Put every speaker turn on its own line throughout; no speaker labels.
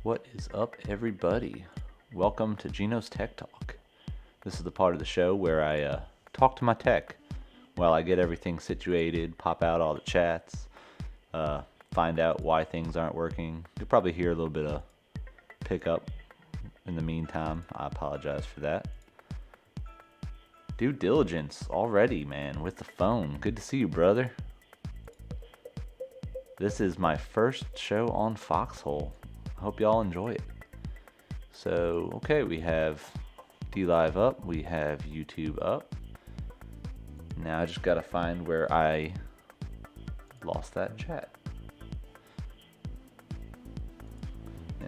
What is up, everybody? Welcome to Gino's Tech Talk. This is the part of the show where I talk to my tech while I get everything situated, pop out all the chats, find out why things aren't working. You'll probably hear a little bit of pickup in the meantime. I apologize for that. Due diligence already, man, with the phone. Good to see you, brother. This is my first show on Foxhole. Hope y'all enjoy it. So, okay, we have DLive up, we have YouTube up. Now I just gotta find where I lost that chat.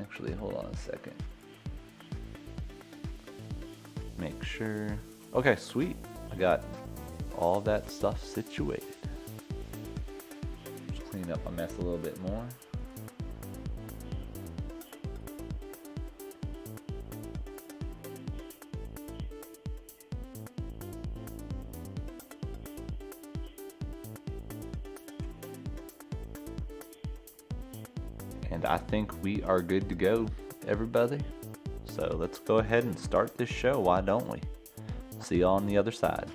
Actually, hold on a second. Make sure. Okay, sweet. I got all that stuff situated. Just clean up my mess a little bit more. And I think we are good to go, everybody. So let's go ahead and start this show, why don't we? See y'all on the other side.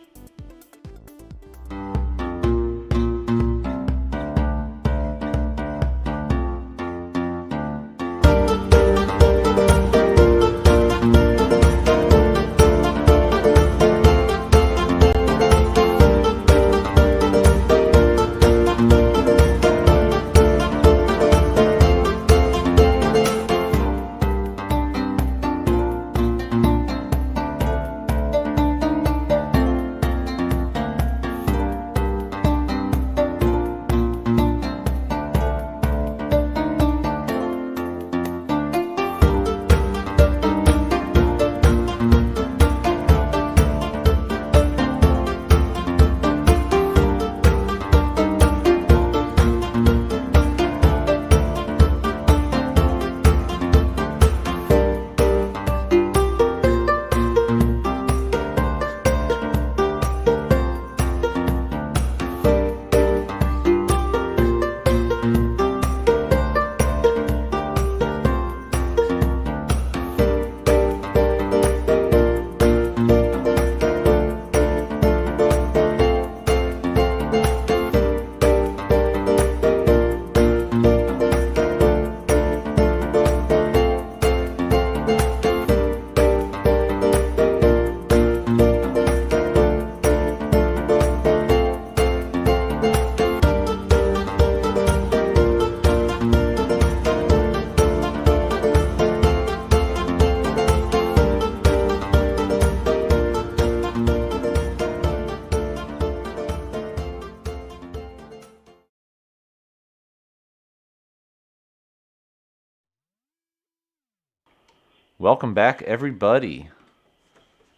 Welcome back, everybody.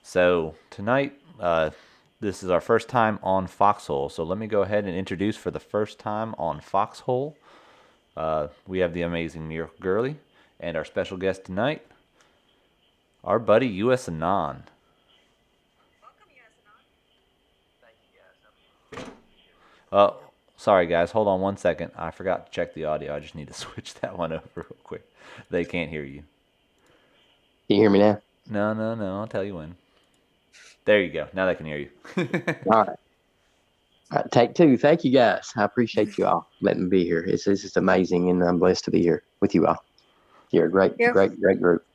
So tonight, this is our first time on Foxhole. So let me go ahead and introduce for the first time on Foxhole. We have the amazing Miracle Girly and our special guest tonight, our buddy US Anon.
Welcome, US Anon. Thank you, guys.
Sorry guys, hold on one second. I forgot to check the audio. I just need to switch that one over real quick. They can't hear you.
Can you hear me now?
No. I'll tell you when. There you go. Now they can hear you.
All right. Take two. Thank you, guys. I appreciate you all letting me be here. It's just amazing, and I'm blessed to be here with you all. You're a great group.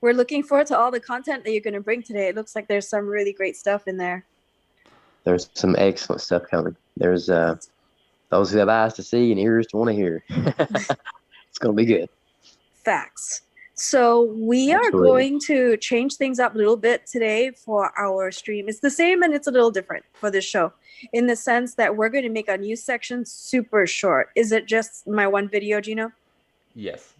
We're looking forward to all the content that you're going to bring today. It looks like there's some really great stuff in there.
There's some excellent stuff coming. There's those who have eyes to see and ears to want to hear. It's going to be good.
Facts. So we are going to change things up a little bit today for our stream. It's the same and it's a little different for this show in the sense that we're going to make our news section super short. Is it just my one video, Gino?
Yes.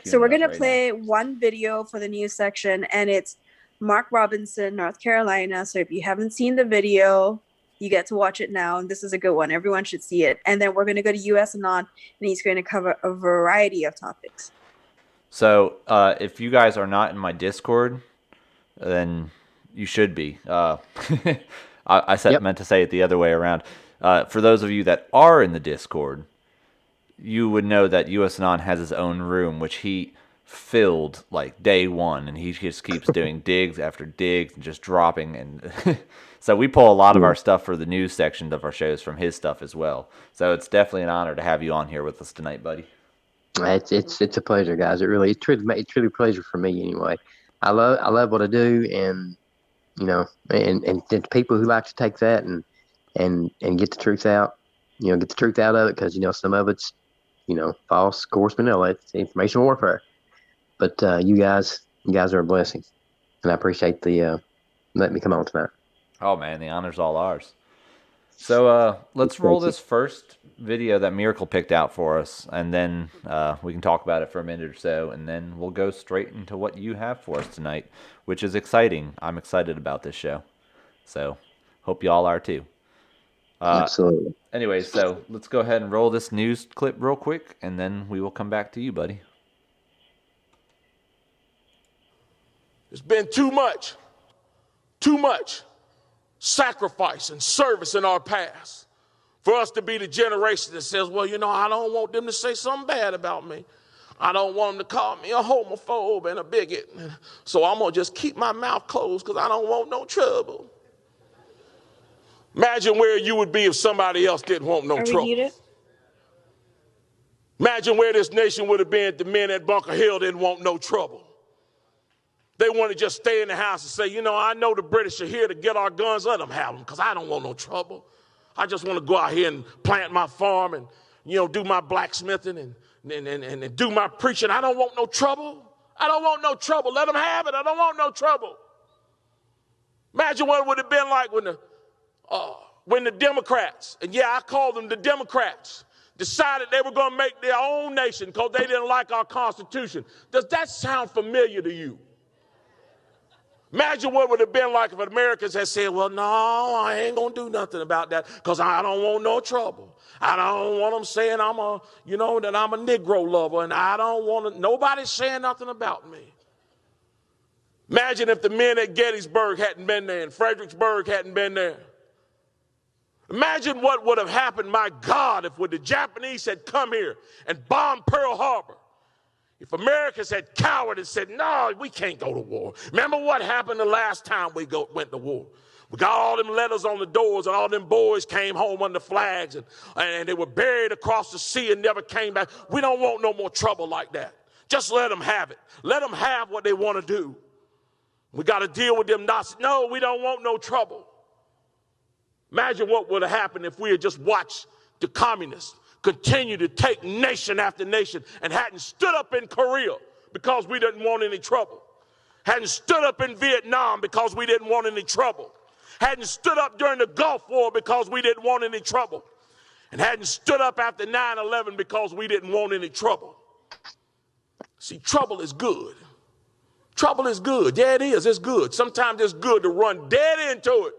So we're going to play one video for the news section, and it's Mark Robinson, North Carolina. So if you haven't seen the video, you get to watch it now. And this is a good one. Everyone should see it. And then we're going to go to US Anon, and he's going to cover a variety of topics.
So if you guys are not in my Discord, then you should be. I meant to say it the other way around. For those of you that are in the Discord, you would know that USAnon has his own room, which he filled like day one, and he just keeps doing digs after digs and just dropping. And so we pull a lot of our stuff for the news section of our shows from his stuff as well. So it's definitely an honor to have you on here with us tonight, buddy.
It's a pleasure, guys. It's truly a pleasure for me anyway. I love what I do, and and people who like to take that and get the truth out, get the truth out of it, because some of it's false. Of course, vanilla. It's information warfare. But you guys are a blessing, and I appreciate the letting me come on tonight.
Oh man, the honor's all ours. So let's roll this first video that Miracle picked out for us, and then we can talk about it for a minute or so, and then we'll go straight into what you have for us tonight, which is exciting. I'm excited about this show, so hope y'all are too.
Absolutely.
Anyway, so let's go ahead and roll this news clip real quick, and then we will come back to you, buddy.
There's been too much sacrifice and service in our past for us to be the generation that says, well, I don't want them to say something bad about me. I don't want them to call me a homophobe and a bigot. So I'm going to just keep my mouth closed because I don't want no trouble. Imagine where you would be if somebody else didn't want no trouble. Imagine where this nation would have been if the men at Bunker Hill didn't want no trouble. They want to just stay in the house and say, I know the British are here to get our guns. Let them have them, because I don't want no trouble. I just want to go out here and plant my farm and, do my blacksmithing and do my preaching. I don't want no trouble. I don't want no trouble. Let them have it. I don't want no trouble. Imagine what it would have been like when the Democrats, and I call them the Democrats, decided they were going to make their own nation because they didn't like our Constitution. Does that sound familiar to you? Imagine what it would have been like if Americans had said, well, no, I ain't going to do nothing about that because I don't want no trouble. I don't want them saying that I'm a Negro lover, and I don't want nobody saying nothing about me. Imagine if the men at Gettysburg hadn't been there and Fredericksburg hadn't been there. Imagine what would have happened, my God, if when the Japanese had come here and bombed Pearl Harbor. If Americans had cowered and said, no, we can't go to war. Remember what happened the last time we went to war? We got all them letters on the doors, and all them boys came home under flags, and they were buried across the sea and never came back. We don't want no more trouble like that. Just let them have it. Let them have what they want to do. We got to deal with them Nazis. No, we don't want no trouble. Imagine what would have happened if we had just watched the communists continue to take nation after nation and hadn't stood up in Korea because we didn't want any trouble. Hadn't stood up in Vietnam because we didn't want any trouble. Hadn't stood up during the Gulf War because we didn't want any trouble. And hadn't stood up after 9/11 because we didn't want any trouble. See, trouble is good. Trouble is good. Yeah, it is. It's good. Sometimes it's good to run dead into it.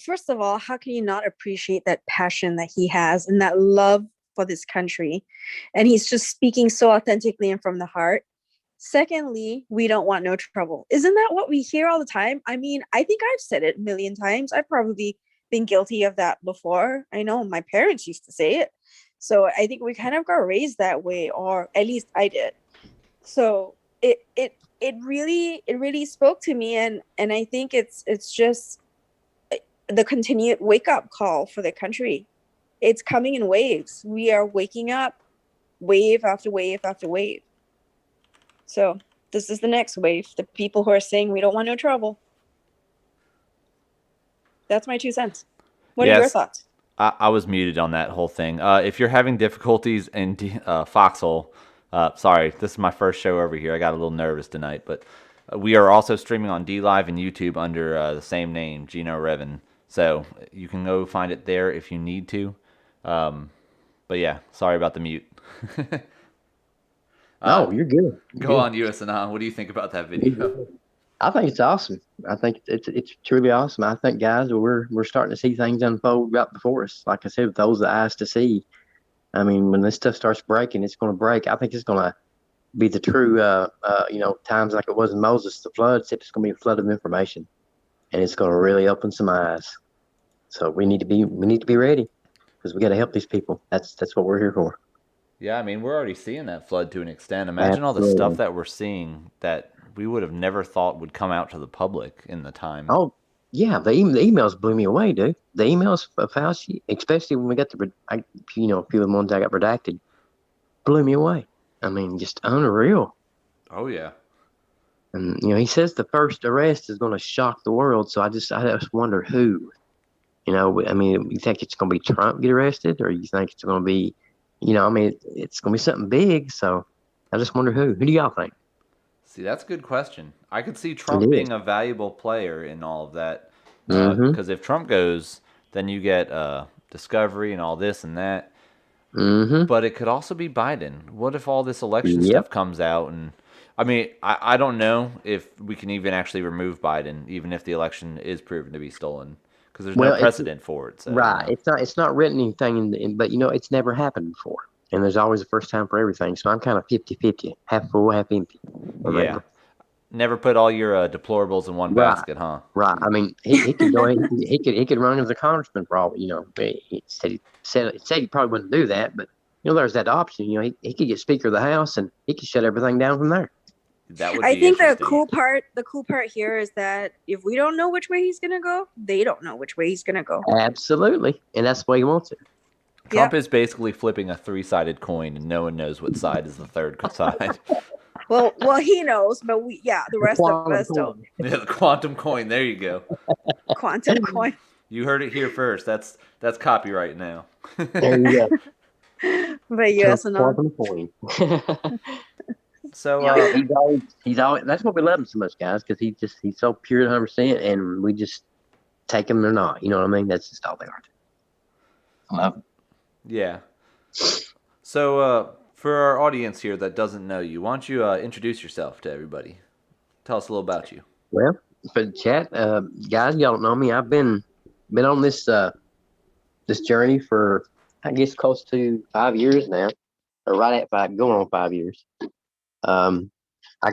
First of all, how can you not appreciate that passion that he has and that love for this country? And he's just speaking so authentically and from the heart. Secondly, we don't want no trouble. Isn't that what we hear all the time? I mean, I think I've said it a million times. I've probably been guilty of that before. I know my parents used to say it. So I think we kind of got raised that way, or at least I did. So it really spoke to me, and I think it's just the continued wake up call for the country. It's coming in waves. We are waking up wave after wave after wave. So this is the next wave. The people who are saying we don't want no trouble. That's my 2 cents. What are your thoughts?
I was muted on that whole thing. If you're having difficulties in Foxhole, sorry, this is my first show over here. I got a little nervous tonight, but we are also streaming on D Live and YouTube under the same name, Gino Revan. So you can go find it there if you need to. But yeah, sorry about the mute.
No, you're good. You're
Go
good.
on, USNA. What do you think about that video?
I think it's awesome. I think it's truly awesome. I think, guys, we're starting to see things unfold right before us. Like I said, with those eyes to see. I mean, when this stuff starts breaking, it's going to break. I think it's going to be the true, times like it was in Moses, the flood. Except it's going to be a flood of information, and it's going to really open some eyes. So we need to be ready because we got to help these people. That's what we're here for.
Yeah, I mean, we're already seeing that flood to an extent. Imagine all the stuff that we're seeing that we would have never thought would come out to the public in the time.
Oh, yeah, the emails blew me away, dude. The emails of Fauci, especially when we got a few of the ones that got redacted, blew me away. I mean, just unreal.
Oh yeah.
And he says the first arrest is going to shock the world. So I just wonder who. I mean, you think it's going to be Trump get arrested, or you think it's going to be, it's going to be something big. So I just wonder who. Who do y'all think?
See, that's a good question. I could see Trump being a valuable player in all of that. Because if Trump goes, then you get Discovery and all this and that.
Mm-hmm.
But it could also be Biden. What if all this election stuff comes out? And I mean, I don't know if we can even actually remove Biden, even if the election is proven to be stolen, because there's no precedent for it. So,
right. It's not written anything, but it's never happened before. And there's always a first time for everything. So I'm kind of 50-50, half full, half empty.
Yeah. Never put all your deplorables in one basket, huh?
Right. I mean, he could go. he could run as a congressman, probably. He said he probably wouldn't do that, but there's that option. He could get Speaker of the House, and he could shut everything down from there.
That would be
I think the
interesting.
cool part here is that if we don't know which way he's gonna go, they don't know which way he's gonna go.
Absolutely, and that's the way he wants it.
Trump is basically flipping a 3-sided coin, and no one knows what side is the third side.
Well, he knows, but the rest of us don't.
Yeah, the quantum coin. There you go.
Quantum coin.
You heard it here first. That's copyright now.
There you go.
But yes,
quantum coin.
So
he's always. That's what we love him so much, guys, because he's so pure 100%, and we just take him or not. You know what I mean? That's just all they are. I love him.
Yeah. So for our audience here that doesn't know you, why don't you introduce yourself to everybody? Tell us a little about you.
Well, for the chat, guys, y'all don't know me. I've been on this journey for, I guess, close to 5 years now, or right at 5, going on 5 years. I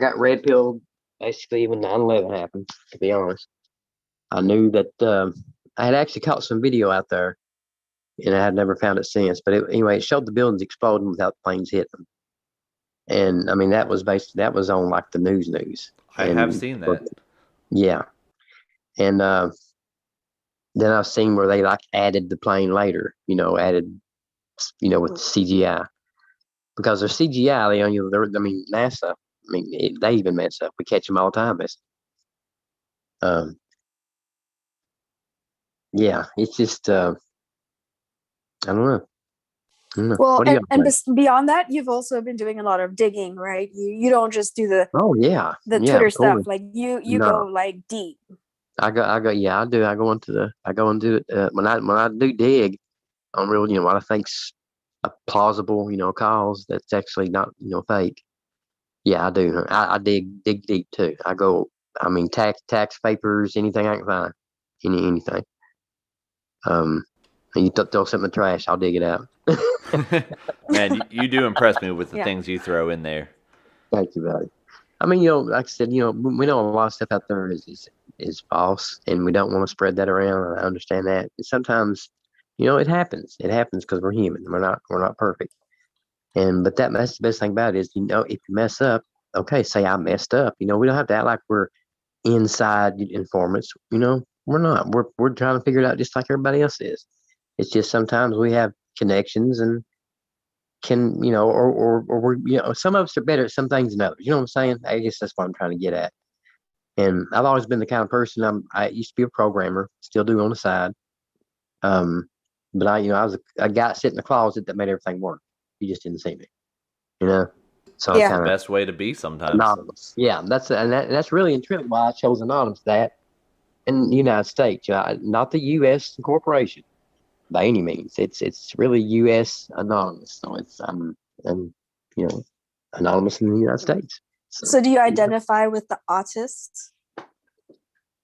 got red pilled basically when 9/11 happened. To be honest, I knew that I had actually caught some video out there, and I had never found it since. But anyway, it showed the buildings exploding without planes hitting them. And I mean, that was on like the news.
I have seen that.
Yeah. And then I've seen where they like added the plane later, with CGI, because they're CGI. NASA. I mean, they even mess up. We catch them all the time. Yeah, it's just I don't know.
Well, and beyond that, you've also been doing a lot of digging, right? You don't just do the Twitter stuff. Like you go like deep.
I do. I go into it when I do dig on real, what I think's a plausible, cause that's actually not, fake. Yeah, I do. I dig deep too. I go. I mean, tax papers, anything I can find, anything. And you throw something in the trash, I'll dig it out.
Man, you do impress me with the things you throw in there.
Thank you, buddy. I mean, like I said, we know a lot of stuff out there is false, and we don't want to spread that around. I understand that. And sometimes, it happens. It happens because we're human. We're not perfect. But that's the best thing about it is, if you mess up, okay, say I messed up. We don't have to act like we're inside informants. We're not. We're trying to figure it out just like everybody else is. It's just sometimes we have connections and can, or we're, some of us are better at some things than others. You know what I'm saying? I guess that's what I'm trying to get at. And I've always been the kind of person, I used to be a programmer, still do on the side. But I was a guy sitting in the closet that made everything work. You just didn't see me, So
that's the best way to be sometimes.
Anonymous. Yeah, that's really and truly why I chose anonymous. in the United States, not the U.S. corporation by any means. It's really U.S. anonymous. So it's you know anonymous in the United States.
So do you identify with the autists?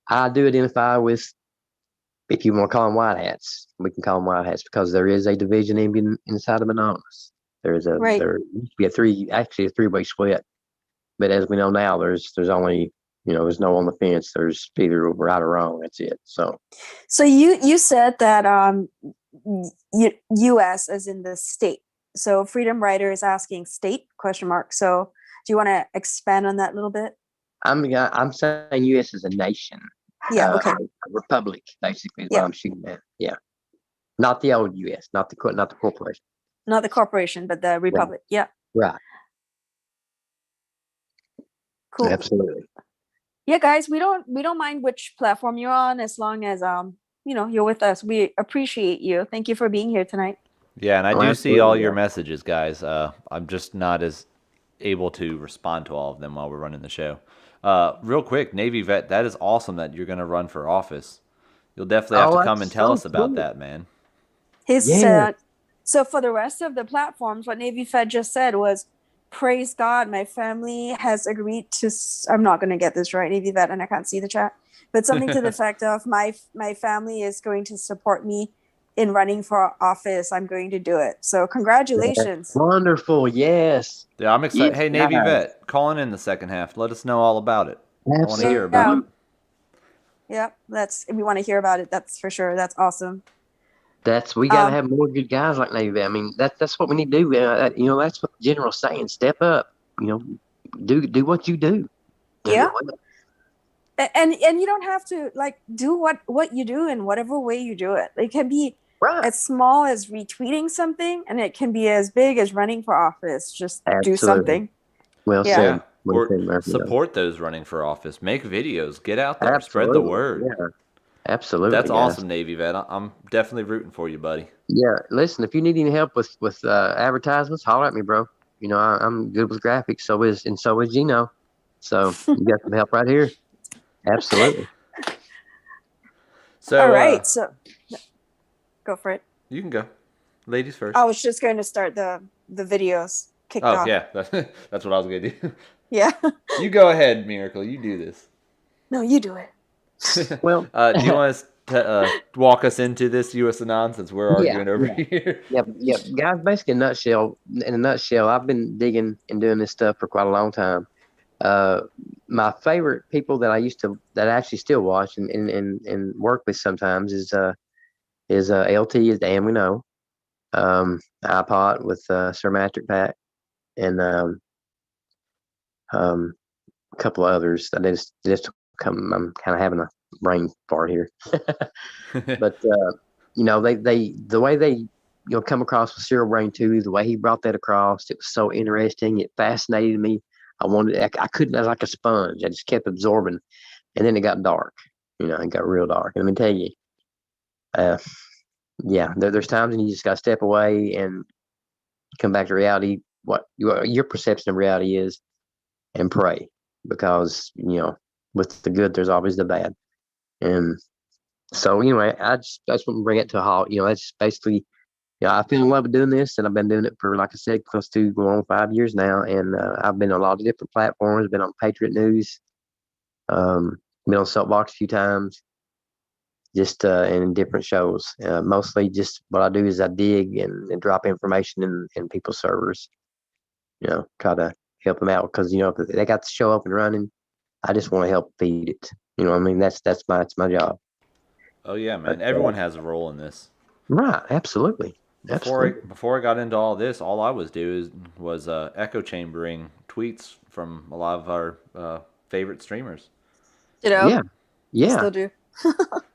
I do identify with, if you want to call them white hats, we can call them white hats because there is a division inside of anonymous. There used to be a three-way split, but as we know now, there's only, there's no on the fence. There's either right or wrong. That's it. So
you said that U.S. as in the state. So Freedom Writer is asking state ? So do you want to expand on that a little bit?
I'm saying U.S. as a nation.
Yeah. Okay.
A republic, basically, is what I'm shooting at. Yeah. Not the old U.S., not the corporation.
Not the corporation, but the republic. Right. Yeah.
Right.
Cool.
Absolutely.
Yeah, guys, we don't mind which platform you're on as long as you're with us. We appreciate you. Thank you for being here tonight.
Yeah, and I do see all your messages, guys. I'm just not as able to respond to all of them while we're running the show. Real quick, Navy vet, that is awesome that you're going to run for office. You'll definitely have to come and tell us about that, man.
So for the rest of the platforms, what Navy Fed just said was, praise God, my family has agreed to, I'm not going to get this right, Navy Vet, and I can't see the chat, but something to the effect of my family is going to support me in running for office. I'm going to do it. So congratulations.
That's wonderful. Yes.
Yeah, I'm excited. Hey, Navy Vet, calling in the second half. Let us know all about it. Absolutely. I want to hear about it.
Yeah, we want to hear about it. That's for sure. That's awesome.
We got to have more good guys like Navy Vet. I mean, that's what we need to do. That's what the general's saying. Step up. Do what you do.
Yeah. And you don't have to do what you do in whatever way you do it. It can be as small as retweeting something, and it can be as big as running for office. Just do something.
Well said.
Or support those running for office. Make videos. Get out there. Spread the word.
Yeah. Absolutely.
That's awesome, Navy Vet. I'm definitely rooting for you, buddy.
Yeah. Listen, if you need any help with advertisements, holler at me, bro. I'm good with graphics. So is Gino. So you got some help right here. Absolutely.
So all right. So go for it.
You can go. Ladies first.
I was just going to start the videos kicked off.
Oh yeah, that's what I was going to do.
Yeah.
You go ahead, Miracle. You do this.
No, you do it.
Well,
do you want to walk us into this U.S. nonsense we're arguing over here?
Yeah, guys. Basically, in a nutshell, I've been digging and doing this stuff for quite a long time. My favorite people that I actually still watch and work with sometimes is LT is Dan we know, iPod with Sir Matrick Pack, and a couple of others. I'm kind of having a brain fart here, but the way they come across with Cyril Brain 2, the way he brought that across, it was so interesting. It fascinated me. I couldn't, I was like a sponge. I just kept absorbing, and then it got dark. It got real dark. And let me tell you, there's times when you just got to step away and come back to reality. What your perception of reality is, and pray, because with the good, there's always the bad. And so anyway, I just want to bring it to a halt. That's basically. I fell in love with doing this, and I've been doing it for, like I said, close to going on 5 years now. And I've been on a lot of different platforms. Been on Patriot News, been on Soapbox a few times, just in different shows. Mostly, just what I do is I dig and drop information in people's servers. Try to help them out because if they got the show up and running, I just want to help feed it. I mean, that's my job.
Oh yeah, man. Everyone has a role in this.
Right. Absolutely.
Before I got into all this, all I was doing was echo chambering tweets from a lot of our favorite streamers.
Yeah.
I still do.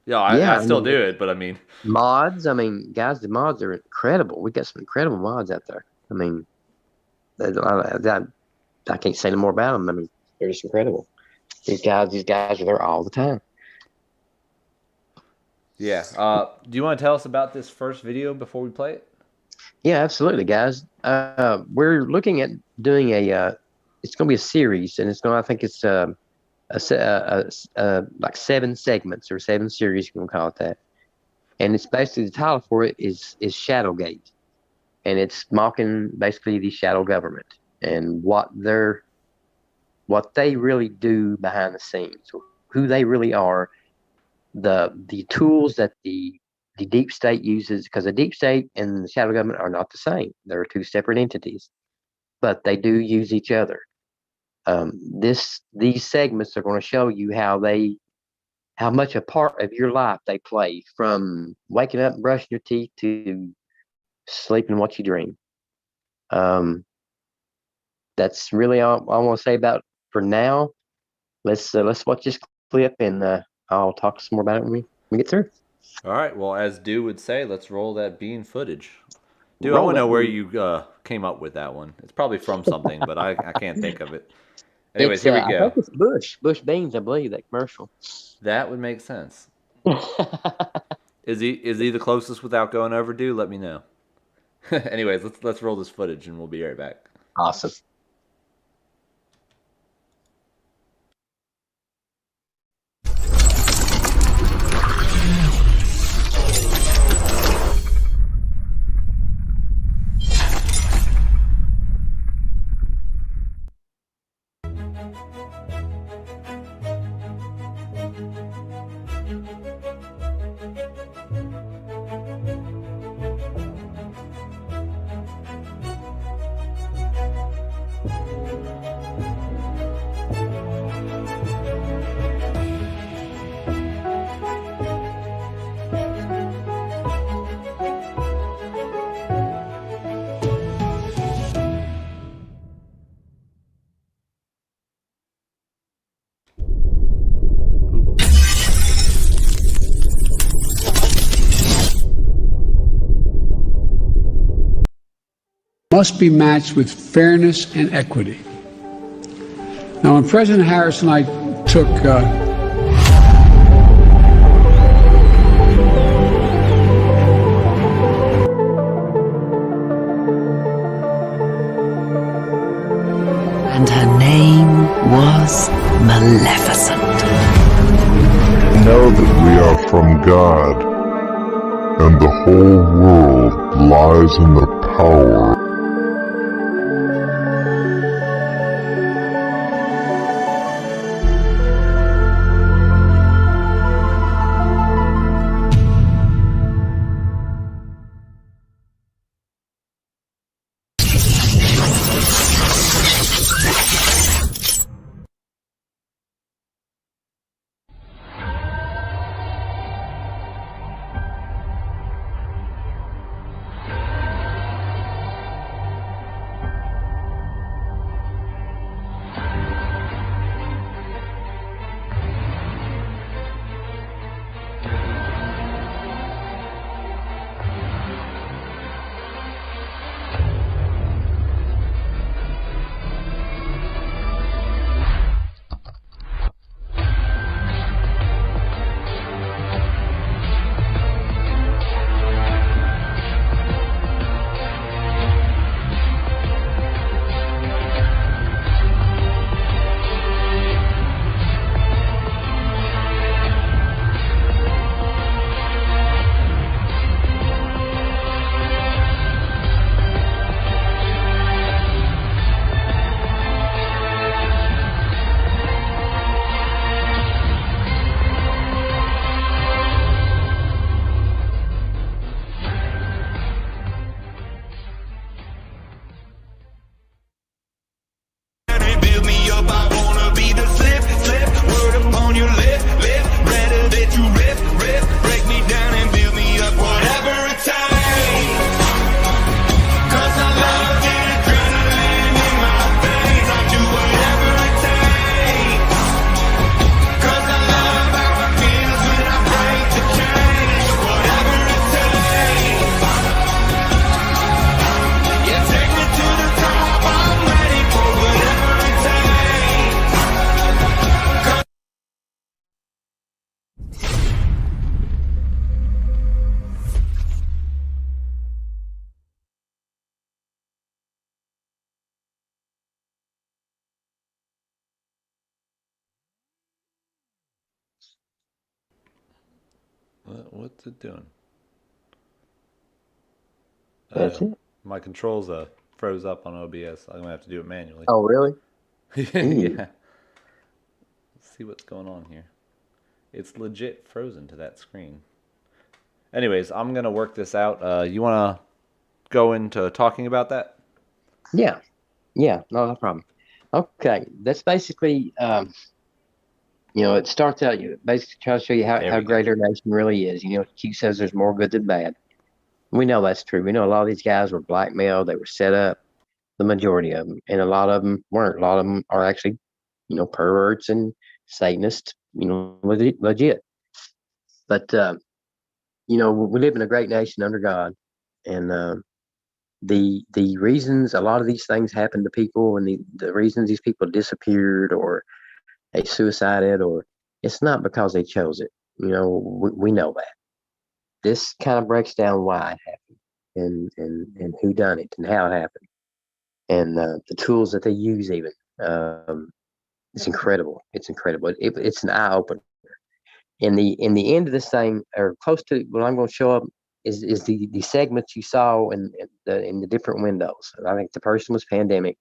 I still do it, but I mean
mods. I mean, guys, the mods are incredible. We got some incredible mods out there. I mean, I can't say no more about them. I mean, they're just incredible. These guys are there all the time.
Yeah. Do you want to tell us about this first video before we play it?
Yeah, absolutely, guys. We're looking at doing it's going to be a series, and I think it's like 7 segments or 7 series, you can call it that. And it's basically, the title for it is Shadowgate, and it's mocking basically the shadow government and what they really do behind the scenes, who they really are, the tools that the deep state uses, because the deep state and the shadow government are not the same. They're 2 separate entities, but they do use each other. These segments are going to show you how much a part of your life they play, from waking up and brushing your teeth to sleeping what you dream. That's really all I want to say about it for now. Let's watch this clip, and I'll talk some more about it when we get through.
All right. Well, as Dew would say, let's roll that bean footage. Dew, I
Roll
want to know
it.
where you came up with that one. It's probably from something, but I can't think of it. Anyways, here we
I
go.
think it's Bush Beans, I believe, that commercial.
That would make sense. Is he the closest without going over, Dew? Let me know. Anyways, let's roll this footage and we'll be right back.
Awesome.
Must be matched with fairness and equity. Now, when President Harris and I took
and her name was Maleficent.
Know that we are from God, and the whole world lies in the power.
What's it doing?
That's it.
My controls froze up on OBS. I'm gonna have to do it manually.
Oh, really?
Yeah. Let's see what's going on here. It's legit frozen to that screen. Anyways, I'm gonna work this out. You wanna go into talking about that?
Yeah. Yeah. No problem. Okay. That's basically, it starts out, you basically trying to show you
There
how
we go.
great our nation really is. Q says there's more good than bad. We know that's true. We know a lot of these guys were blackmailed. They were set up, the majority of them, and a lot of them weren't. A lot of them are actually, perverts and Satanists, legit. But, we live in a great nation under God. And the reasons a lot of these things happen to people and the reasons these people disappeared or they suicided, or it's not because they chose it. We know that. This kind of breaks down why it happened and who done it and how it happened and the tools that they use even. It's incredible. It's incredible. It's an eye opener. In the end of this thing, or close to what I'm going to show up, is the segments you saw in the different windows. I think the person was pandemic.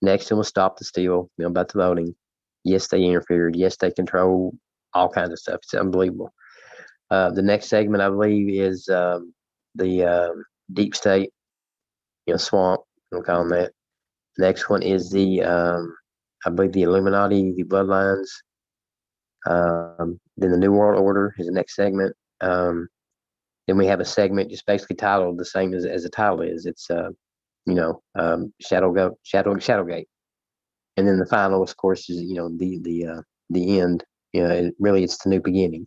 Next one was stop the steal. About the voting. Yes, they interfered. Yes, they control all kinds of stuff. It's unbelievable. The next segment, I believe, is the deep state. Swamp. We'll call them that. Next one is I believe the Illuminati, the bloodlines. Then the New World Order is the next segment. Then we have a segment just basically titled the same as the title is. It's Shadowgate, and then the final, of course, is the end. It's the new beginning.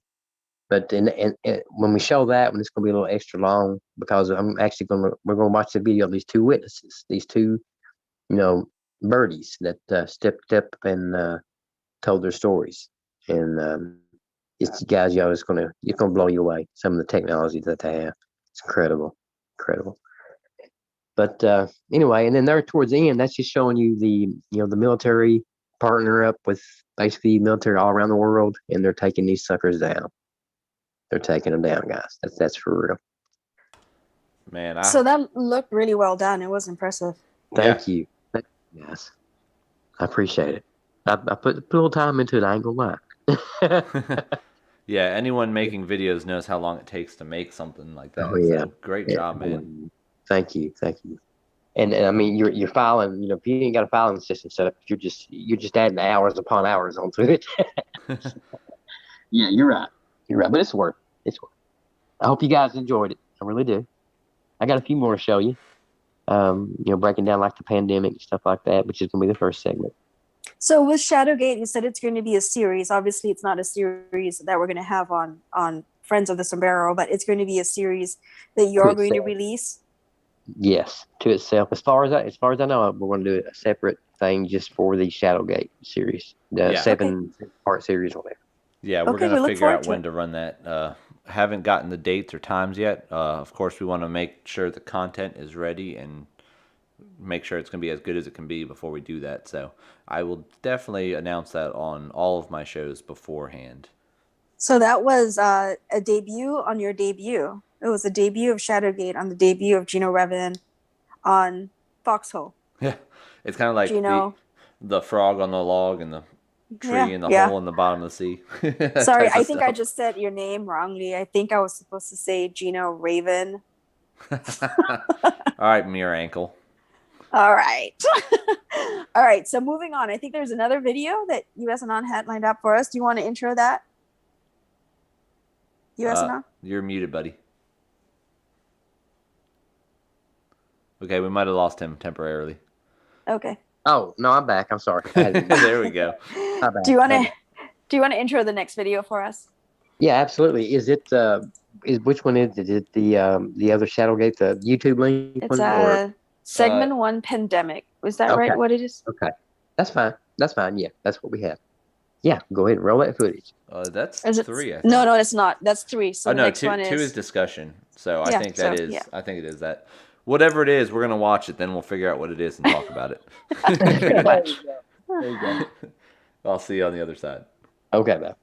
But when we show that, when it's going to be a little extra long, because we're going to watch the video of these two witnesses, these two birdies that stepped up and told their stories. And it's guys, it's gonna blow you away. Some of the technology that they have, it's incredible. But anyway, and then there towards the end, that's just showing you the military partner up with basically military all around the world, and they're taking these suckers down. They're taking them down, guys. That's for real.
Man,
So that looked really well done. It was impressive.
Thank you, guys. I appreciate it. I put a little time into it. I ain't gonna lie.
Yeah, anyone making videos knows how long it takes to make something like that.
Oh, yeah.
So great job, man.
Thank you. And I mean, you're filing. If you ain't got a filing system set up, you're just adding hours upon hours onto it. Yeah, you're right. But it's worth it. I hope you guys enjoyed it. I really do. I got a few more to show you. Breaking down like the pandemic and stuff like that, which is gonna be the first segment.
So with Shadowgate, you said it's going to be a series. Obviously, it's not a series that we're going to have on Friends of the Sombrero, but it's going to be a series that you're going to release.
Yes, to itself. As far as I know, we're going to do a separate thing just for the Shadowgate series, the 7-part series or whatever.
Yeah, we're going to figure out when to run that. Haven't gotten the dates or times yet. Of course, we want to make sure the content is ready and make sure it's going to be as good as it can be before we do that. So I will definitely announce that on all of my shows beforehand.
So that was a debut on your debut. It was a debut of Shadowgate on the debut of Gino Revin on Foxhole.
Yeah, it's kind of like the frog on the log and the tree and the hole in the bottom of the sea.
Sorry, I think I just said your name wrongly. I think I was supposed to say Gino Raven.
All right, mere ankle.
All right. All right. So moving on, I think there's another video that US Anon had lined up for us. Do you want to intro that? US Anon?
You're muted, buddy. Okay, we might have lost him temporarily.
Okay.
Oh, no, I'm back. I'm sorry.
There we go.
Do you want to intro the next video for us?
Yeah, absolutely. Which one is it? Is it the other Shadowgate, the YouTube link?
It's segment 1 pandemic. Was that right? What it is?
Okay, that's fine. Yeah, that's what we have. Yeah, go ahead and roll that footage.
That's 3. I think.
No, it's not. That's 3. So the next one is
2 is discussion. So I think that is. Yeah. I think it is that. Whatever it is, we're gonna watch it. Then we'll figure out what it is and talk about it.
Pretty much.
There you go.
I'll see you on the other side.
Okay, man.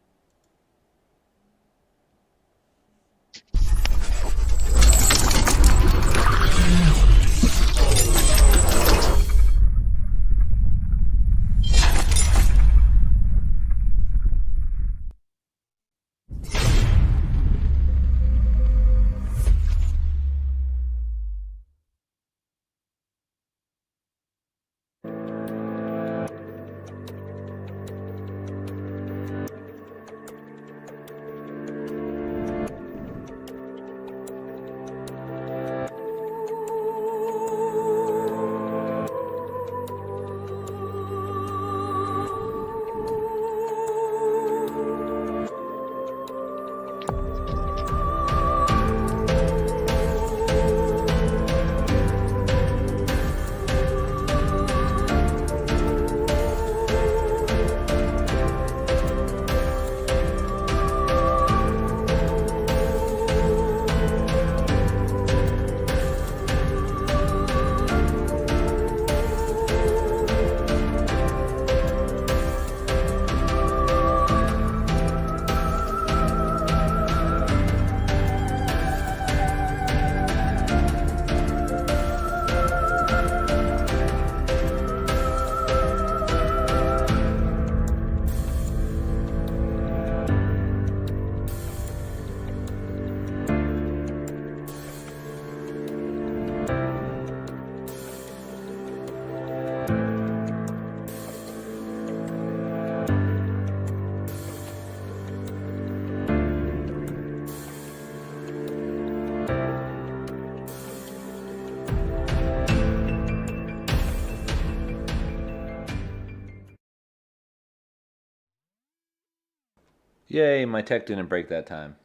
Yay, my tech didn't break that time.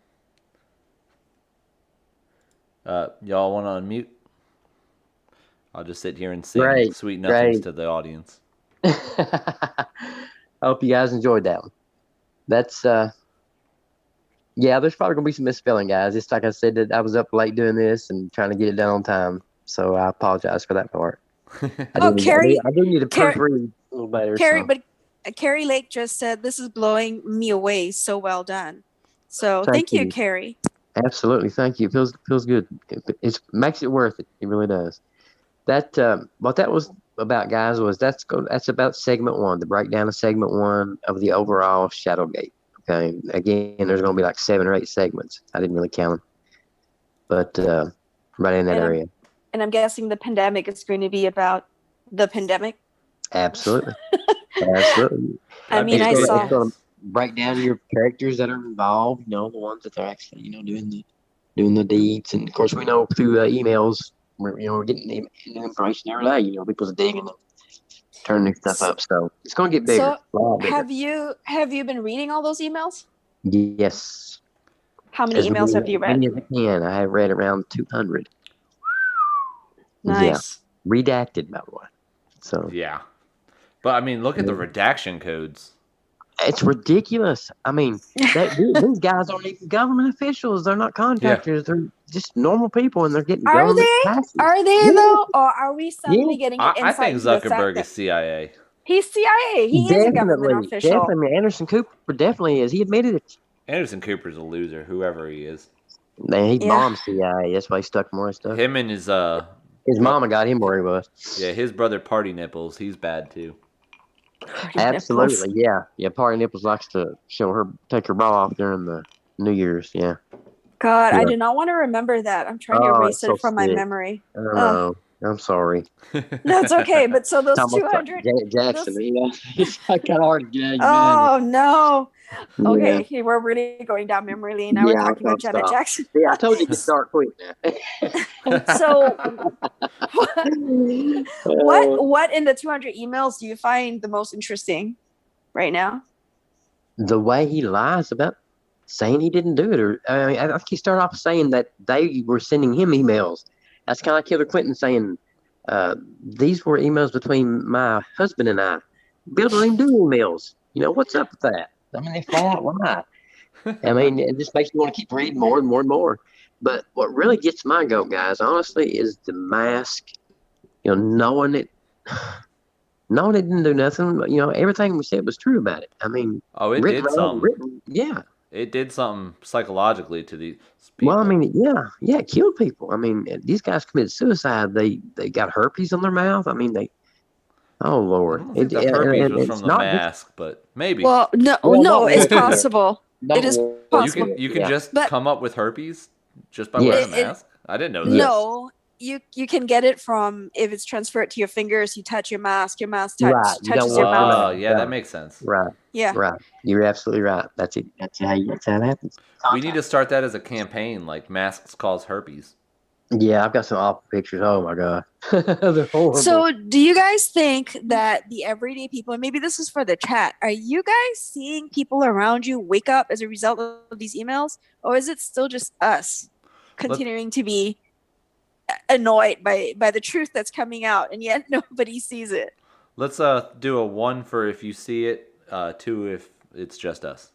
Y'all want to unmute? I'll just sit here and sing
Great,
sweet nothings
great.
to the audience.
I hope you guys enjoyed that one. That's yeah, there's probably gonna be some misspelling, guys. Just like I said, that I was up late doing this and trying to get it done on time, so I apologize for that part.
Carrie,
I do need to
Carrie,
proofread a little better.
Carrie,
So.
but Carrie Lake just said this is blowing me away. So well done. So
Thank
thank you,
you.
Carrie.
Absolutely, thank you. It feels good. It makes it worth it. It really does. That what that was about, guys, was that's about segment one, the breakdown of segment one of the overall Shadowgate. Okay, again, there's going to be like 7 or 8 segments. I didn't really count them, but right in that area.
And I'm guessing the pandemic is going to be about the pandemic.
Absolutely, absolutely.
I mean,
it's
saw.
going to break down your characters that are involved. You know, the ones that are actually doing the deeds, and of course we know through emails. We're getting new information every day. You know, people's digging and turning stuff up. So it's going to get bigger.
So have you been reading all those emails?
Yes.
How many emails have you read?
Many as I can. I have read around 200.
Nice.
Yeah. Redacted, by the way. So
yeah, but I mean, look at the redaction codes.
It's ridiculous. I mean, these guys aren't even government officials. They're not contractors. They're just normal people, and they're getting government passes.
Are they though, or are we suddenly getting an insight?
I think Zuckerberg is CIA.
He's CIA. He is a government official.
Definitely, Anderson Cooper definitely is. He admitted it.
Anderson Cooper's a loser, whoever he is.
Man, he bombed CIA. That's why he stuck more stuff.
Him and his
mama got him where he was.
Yeah, his brother Party Nipples. He's bad too.
Absolutely, yeah. Party Nipples likes to take her bra off during the New Year's. Yeah.
God, I do not want to remember that. I'm trying to erase it from my memory.
I don't know. I'm sorry.
That's okay. But so those 200
Jackson, it's kind of hard to get out of your mind.
No. Okay, we're really going down memory lane. Now we're talking about Janet Jackson.
Yeah, I told you to start quick now.
So, what in the 200 emails do you find the most interesting right now?
The way he lies about saying he didn't do it, or I think he started off saying that they were sending him emails. That's kind of like Hillary Clinton saying, "These were emails between my husband and I." Bill doesn't even do emails. You know, what's up with that? I mean, they flat out lie. I mean, it just makes me want to keep reading more and more and more. But what really gets my goat, guys, honestly, is the mask. You know, knowing it didn't do nothing. You know, everything we said was true about it. I mean,
it did something.
Yeah.
It did something psychologically to these people.
Well, I mean, yeah, it killed people. I mean, these guys committed suicide. They got herpes on their mouth. I mean, oh Lord,
the herpes was from the mask, but maybe.
Well, no, it's possible. It is possible.
You can just come up with herpes just by wearing a mask. I didn't know that.
No, you can get it from if it's transferred to your fingers. You touch your mask touches your mouth.
Oh, yeah, that makes sense.
Right.
Yeah.
Right. You're absolutely right. That's it. That's how it happens.
We need to start that as a campaign, like masks cause herpes.
Yeah, I've got some awful pictures. Oh my God. They're horrible.
So do you guys think that the everyday people, and maybe this is for the chat, are you guys seeing people around you wake up as a result of these emails? Or is it still just us continuing to be annoyed by the truth that's coming out, and yet nobody sees it?
Let's do a 1 for if you see it, 2 if it's just us.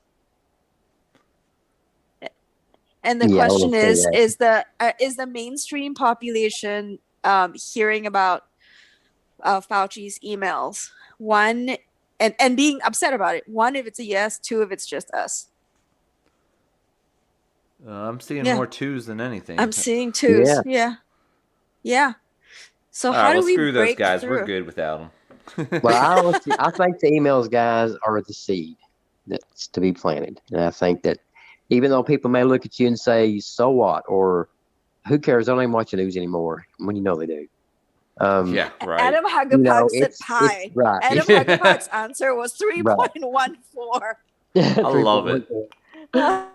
And the question is the mainstream population hearing about Fauci's emails? 1, and being upset about it. 1, if it's a yes. 2, if it's just us.
I'm seeing more 2s than anything.
I'm seeing 2s. Yeah. So how do we
screw those
break
guys?
through?
We're good without them.
Well, I think the emails, guys, are the seed that's to be planted, and I think that. Even though people may look at you and say, "So what?" or "Who cares? I don't even watch the news anymore," when you know they do.
Yeah, right.
Adam Hagapog said pi.
Right.
Adam Hagapog's answer was 3.14.
I love it.
At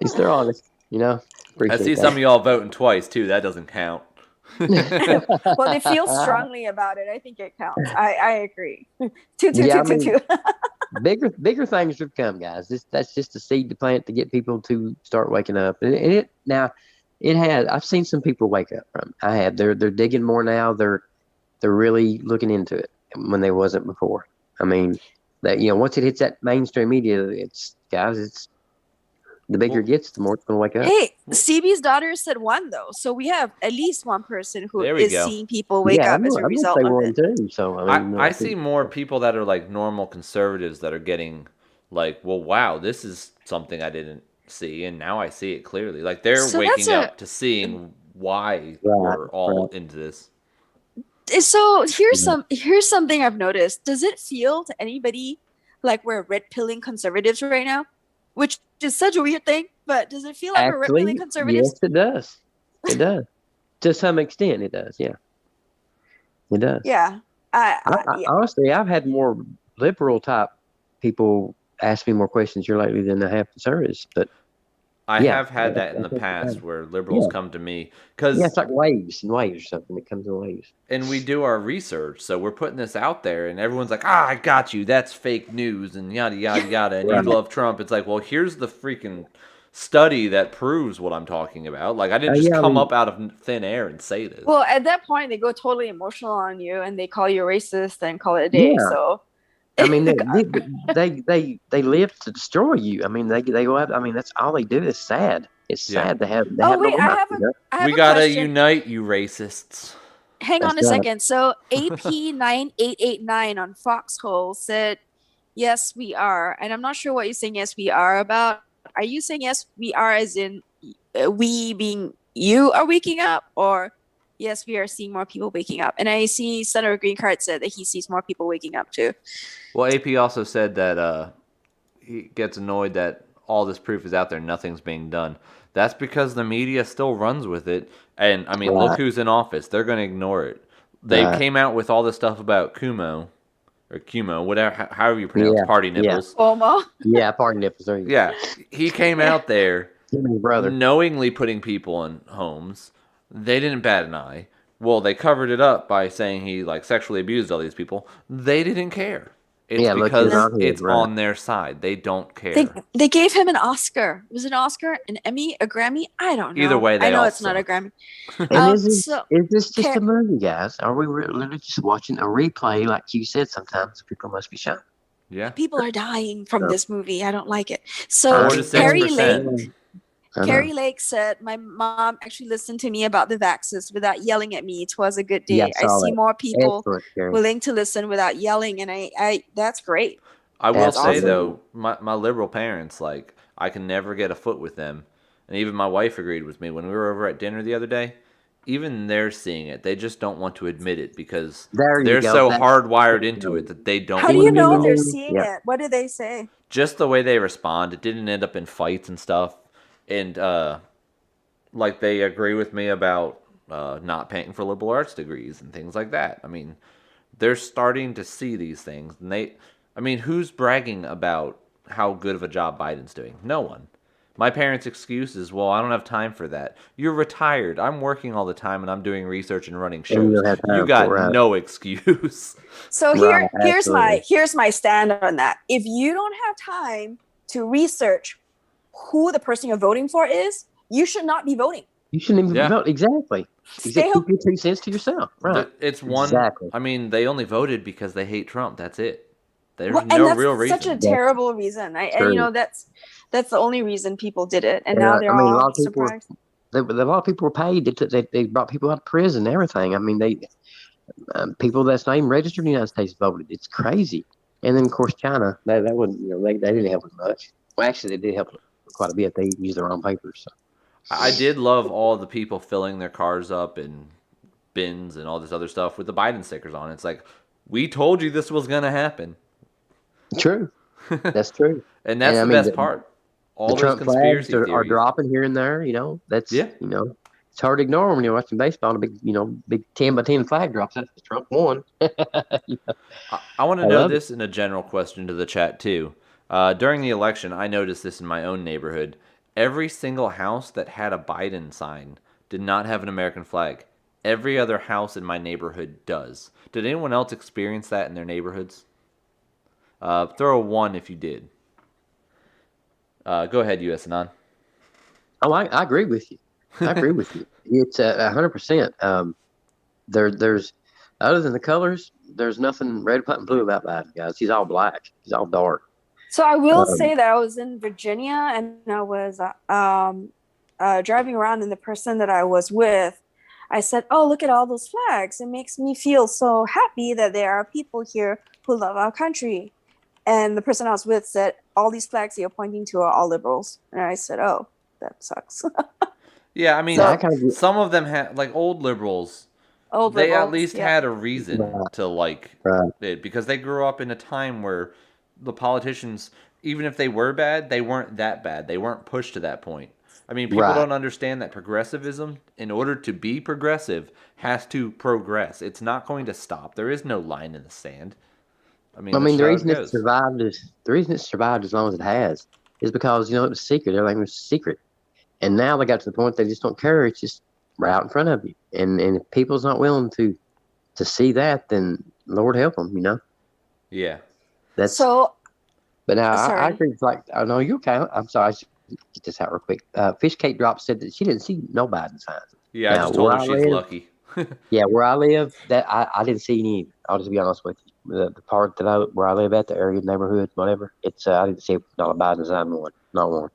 least they're honest, you know.
I see some of y'all voting twice too. That doesn't count.
Well, they feel strongly about it. I think it counts. I agree. 2.
bigger things have come, guys. That's just a seed to plant to get people to start waking up. And it has. I've seen some people wake up from. I have. They're digging more now. They're really looking into it when they wasn't before. I mean, that once it hits that mainstream media, it's the bigger it gets, the more it's going to wake up.
Hey, CB's daughter said one though, so we have at least one person who is seeing people wake up as a result of it.
Too, so
I see more people that are like normal conservatives that are getting like, well, wow, this is something I didn't see, and now I see it clearly. Like they're waking up to seeing why we're all into this.
So here's something I've noticed. Does it feel to anybody like we're red pilling conservatives right now? Which is such a weird thing, but does it feel like we're red pilling conservatives?
Yes, it does. It does. To some extent, it does. Yeah, it does.
Yeah.
Honestly, I've had more liberal type people ask me more questions here lately than I have conservatives. But
I have had that in the past where liberals come to me because
it's like waves and waves or something. It comes in waves.
And we do our research, so we're putting this out there, and everyone's like, I got you. That's fake news, and yada yada yada. And you love Trump. It's like, well, here's the freaking study that proves what I'm talking about. Like, I didn't just come up out of thin air and say this.
Well, at that point, they go totally emotional on you, and they call you racist and call it a day.
Yeah.
So.
I mean, they live to destroy you. I mean, they go out. I mean, that's all they do. It's sad. It's sad to have.
I
we gotta unite, you racists.
Hang on a second. So AP9889 on Foxhole said, "Yes, we are," and I'm not sure what you're saying. Yes, we are about. Are you saying yes, we are, as in we being you are waking up, or? Yes, we are seeing more people waking up. And I see Senator Greencard said that he sees more people waking up too.
Well, AP also said that he gets annoyed that all this proof is out there, nothing's being done. That's because the media still runs with it. And, I mean, look who's in office. They're going to ignore it. They came out with all this stuff about Cuomo, whatever, however you pronounce party nipples.
Cuomo.
Yeah, party nipples.
Yeah, he came out there
brother.
knowingly putting people in homes. They didn't bat an eye. Well, they covered it up by saying he like sexually abused all these people. They didn't care. It's because it's on their side. They don't care.
They gave him an Oscar. Was it an Oscar, an Emmy, a Grammy? I don't know.
Either way,
I know it's not a Grammy.
Is this just a movie, guys? Are we literally just watching a replay like you said sometimes? People must be shocked.
Yeah.
People are dying from this movie. I don't like it. So Carrie Lake said, my mom actually listened to me about the vaxxers without yelling at me. It was a good day. I see more people willing to listen without yelling, and I that's great.
I will say, though, my liberal parents, like, I can never get a foot with them. And even my wife agreed with me. When we were over at dinner the other day, even they're seeing it. They just don't want to admit it because they're so hardwired into it that they don't.
How do you know they're seeing it? What do they say?
Just the way they respond. It didn't end up in fights and stuff. And, like, they agree with me about not paying for liberal arts degrees and things like that. I mean, they're starting to see these things. And who's bragging about how good of a job Biden's doing? No one. My parents' excuse is, well, I don't have time for that. You're retired. I'm working all the time, and I'm doing research and running shows. You got no excuse.
So here's my stand on that. If you don't have time to research who the person you're voting for is, you should not be voting.
You shouldn't even vote. Exactly. Keep your 2 cents to yourself. Right.
It's one. Exactly. I mean, they only voted because they hate Trump. That's it. There's no real reason.
Such a terrible reason. And that's the only reason people did it. And now they're all surprised.
A lot of people were paid. They brought people out of prison and everything. I mean, people that's not even registered in the United States voted. It's crazy. And then, of course, China. That wouldn't. They didn't help as much. Well, actually, they did help quite a bit. They used their own papers. So.
I did love all the people filling their cars up in bins and all this other stuff with the Biden stickers on. It's like, we told you this was going to happen.
True. That's true.
And that's the best part. All
the Trump flags are dropping here and there. That's it's hard to ignore when you're watching baseball. And a big 10-by-10 flag drops. That's Trump won.
I want to know this in a general question to the chat too. During the election, I noticed this in my own neighborhood. Every single house that had a Biden sign did not have an American flag. Every other house in my neighborhood does. Did anyone else experience that in their neighborhoods? Throw a 1 if you did. Go ahead, US Anon.
Oh, I agree with you. I agree with you. It's 100%. There's other than the colors, there's nothing red, white, and blue about Biden, guys. He's all black. He's all dark.
So I will say that I was in Virginia and I was driving around, and the person that I was with, I said, "Oh, look at all those flags. It makes me feel so happy that there are people here who love our country." And the person I was with said, "All these flags you're pointing to are all liberals." And I said, "Oh, that sucks."
Yeah, I mean,
So,
some of them had, like, old liberals, they at least had a reason to like it, because they grew up in a time where the politicians, even if they were bad, they weren't that bad. They weren't pushed to that point. I mean, people don't understand that progressivism, in order to be progressive, has to progress. It's not going to stop. There is no line in the sand. I mean,
the reason it survived as long as it has is because it was secret. Everything was secret, and now they got to the point they just don't care. It's just right out in front of you, and if people's not willing to see that, then Lord help them.
Yeah.
That's
so.
But now I
Sorry.
agree. Like, I know you're okay. I'm sorry. I should get this out real quick. Fish Cake Drop said that she didn't see no Biden signs.
Yeah, I just told her she's lucky.
Yeah, where I live, that I didn't see any either. I'll just be honest with you. The part that where I live at, the area, neighborhood, whatever, it's I didn't see not a Biden sign, not one.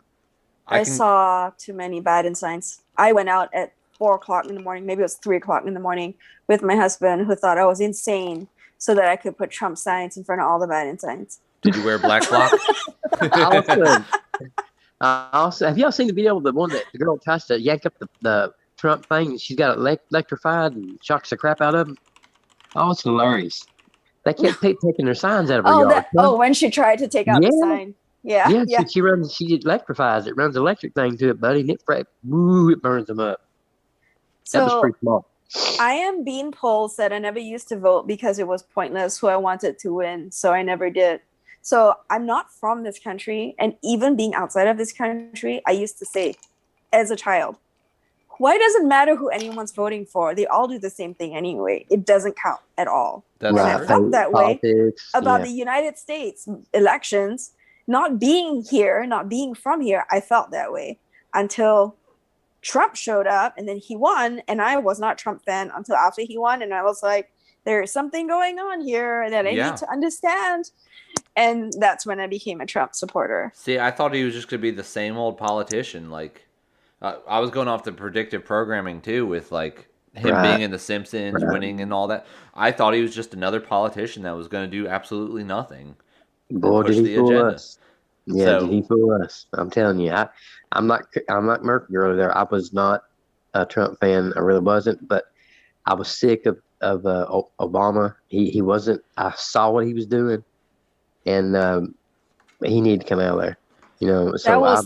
I saw too many Biden signs. I went out at 4:00 in the morning, maybe it was 3:00 in the morning, with my husband, who thought I was insane, so that I could put Trump signs in front of all the Biden signs.
Did you wear black bloc?
Also, have y'all seen the video of the one that the girl tries to yank up the Trump thing and she's got it electrified and shocks the crap out of him? Oh, it's hilarious. They kept taking their signs out of her yard.
When she tried to take out the sign. Yeah.
She electrifies it, runs the electric thing to it, buddy, and it burns them up. That was pretty small.
I am being polls that I never used to vote because it was pointless who I wanted to win, so I never did. So I'm not from this country, and even being outside of this country, I used to say, as a child, why does it matter who anyone's voting for? They all do the same thing anyway. It doesn't count at all. And I felt that way about the United States elections. Not being here, not being from here, I felt that way until Trump showed up, and then he won, and I was not a Trump fan until after he won, and I was like, there's something going on here that I need to understand. And that's when I became a Trump supporter.
See, I thought he was just going to be the same old politician. Like, I was going off the predictive programming, too, with, like, him being in The Simpsons, winning and all that. I thought he was just another politician that was going to do absolutely nothing.
Boy, did he fool us. Yeah, did he fool us? I'm telling you, I'm not Mercury earlier there. I was not a Trump fan. I really wasn't, but I was sick of Obama. He wasn't. I saw what he was doing, and he needed to come out of there. So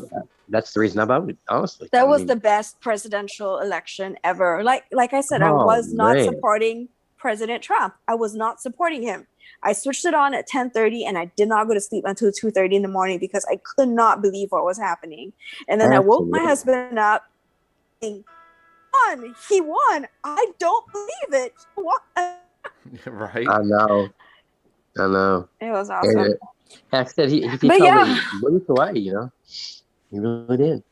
that's the reason I voted. Honestly,
that was the best presidential election ever. Like I said, I was not supporting President Trump. I was not supporting him. I switched it on at 10:30, and I did not go to sleep until 2:30 in the morning because I could not believe what was happening. And then I woke my husband up. He won. I don't believe it. He won.
Right.
I know.
It was awesome.
Like I said, he told me weeks away. He really did.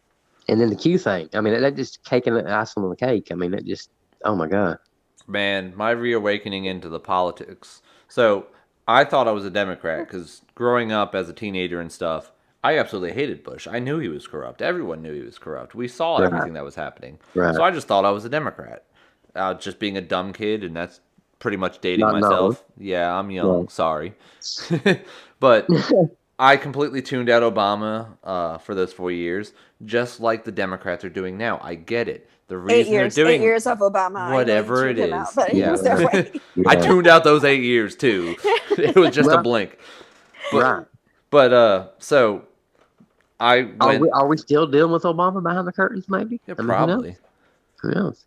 And then the Q thing. I mean, that just cake and icing on the cake. I mean, that just, oh my God.
Man, my reawakening into the politics. So I thought I was a Democrat because growing up as a teenager and stuff, I absolutely hated Bush. I knew he was corrupt. Everyone knew he was corrupt. We saw everything that was happening.
Right.
So I just thought I was a Democrat. Just being a dumb kid, and that's pretty much dating myself. Yeah, I'm young. Sorry. But I completely tuned out Obama for those 4 years, just like the Democrats are doing now. I get it. The reason they're doing
8 years of Obama,
whatever it is.
I
tuned out those 8 years too. It was just a blink. But so I went.
Are we still dealing with Obama behind the curtains? Maybe.
Yeah, probably.
Who knows?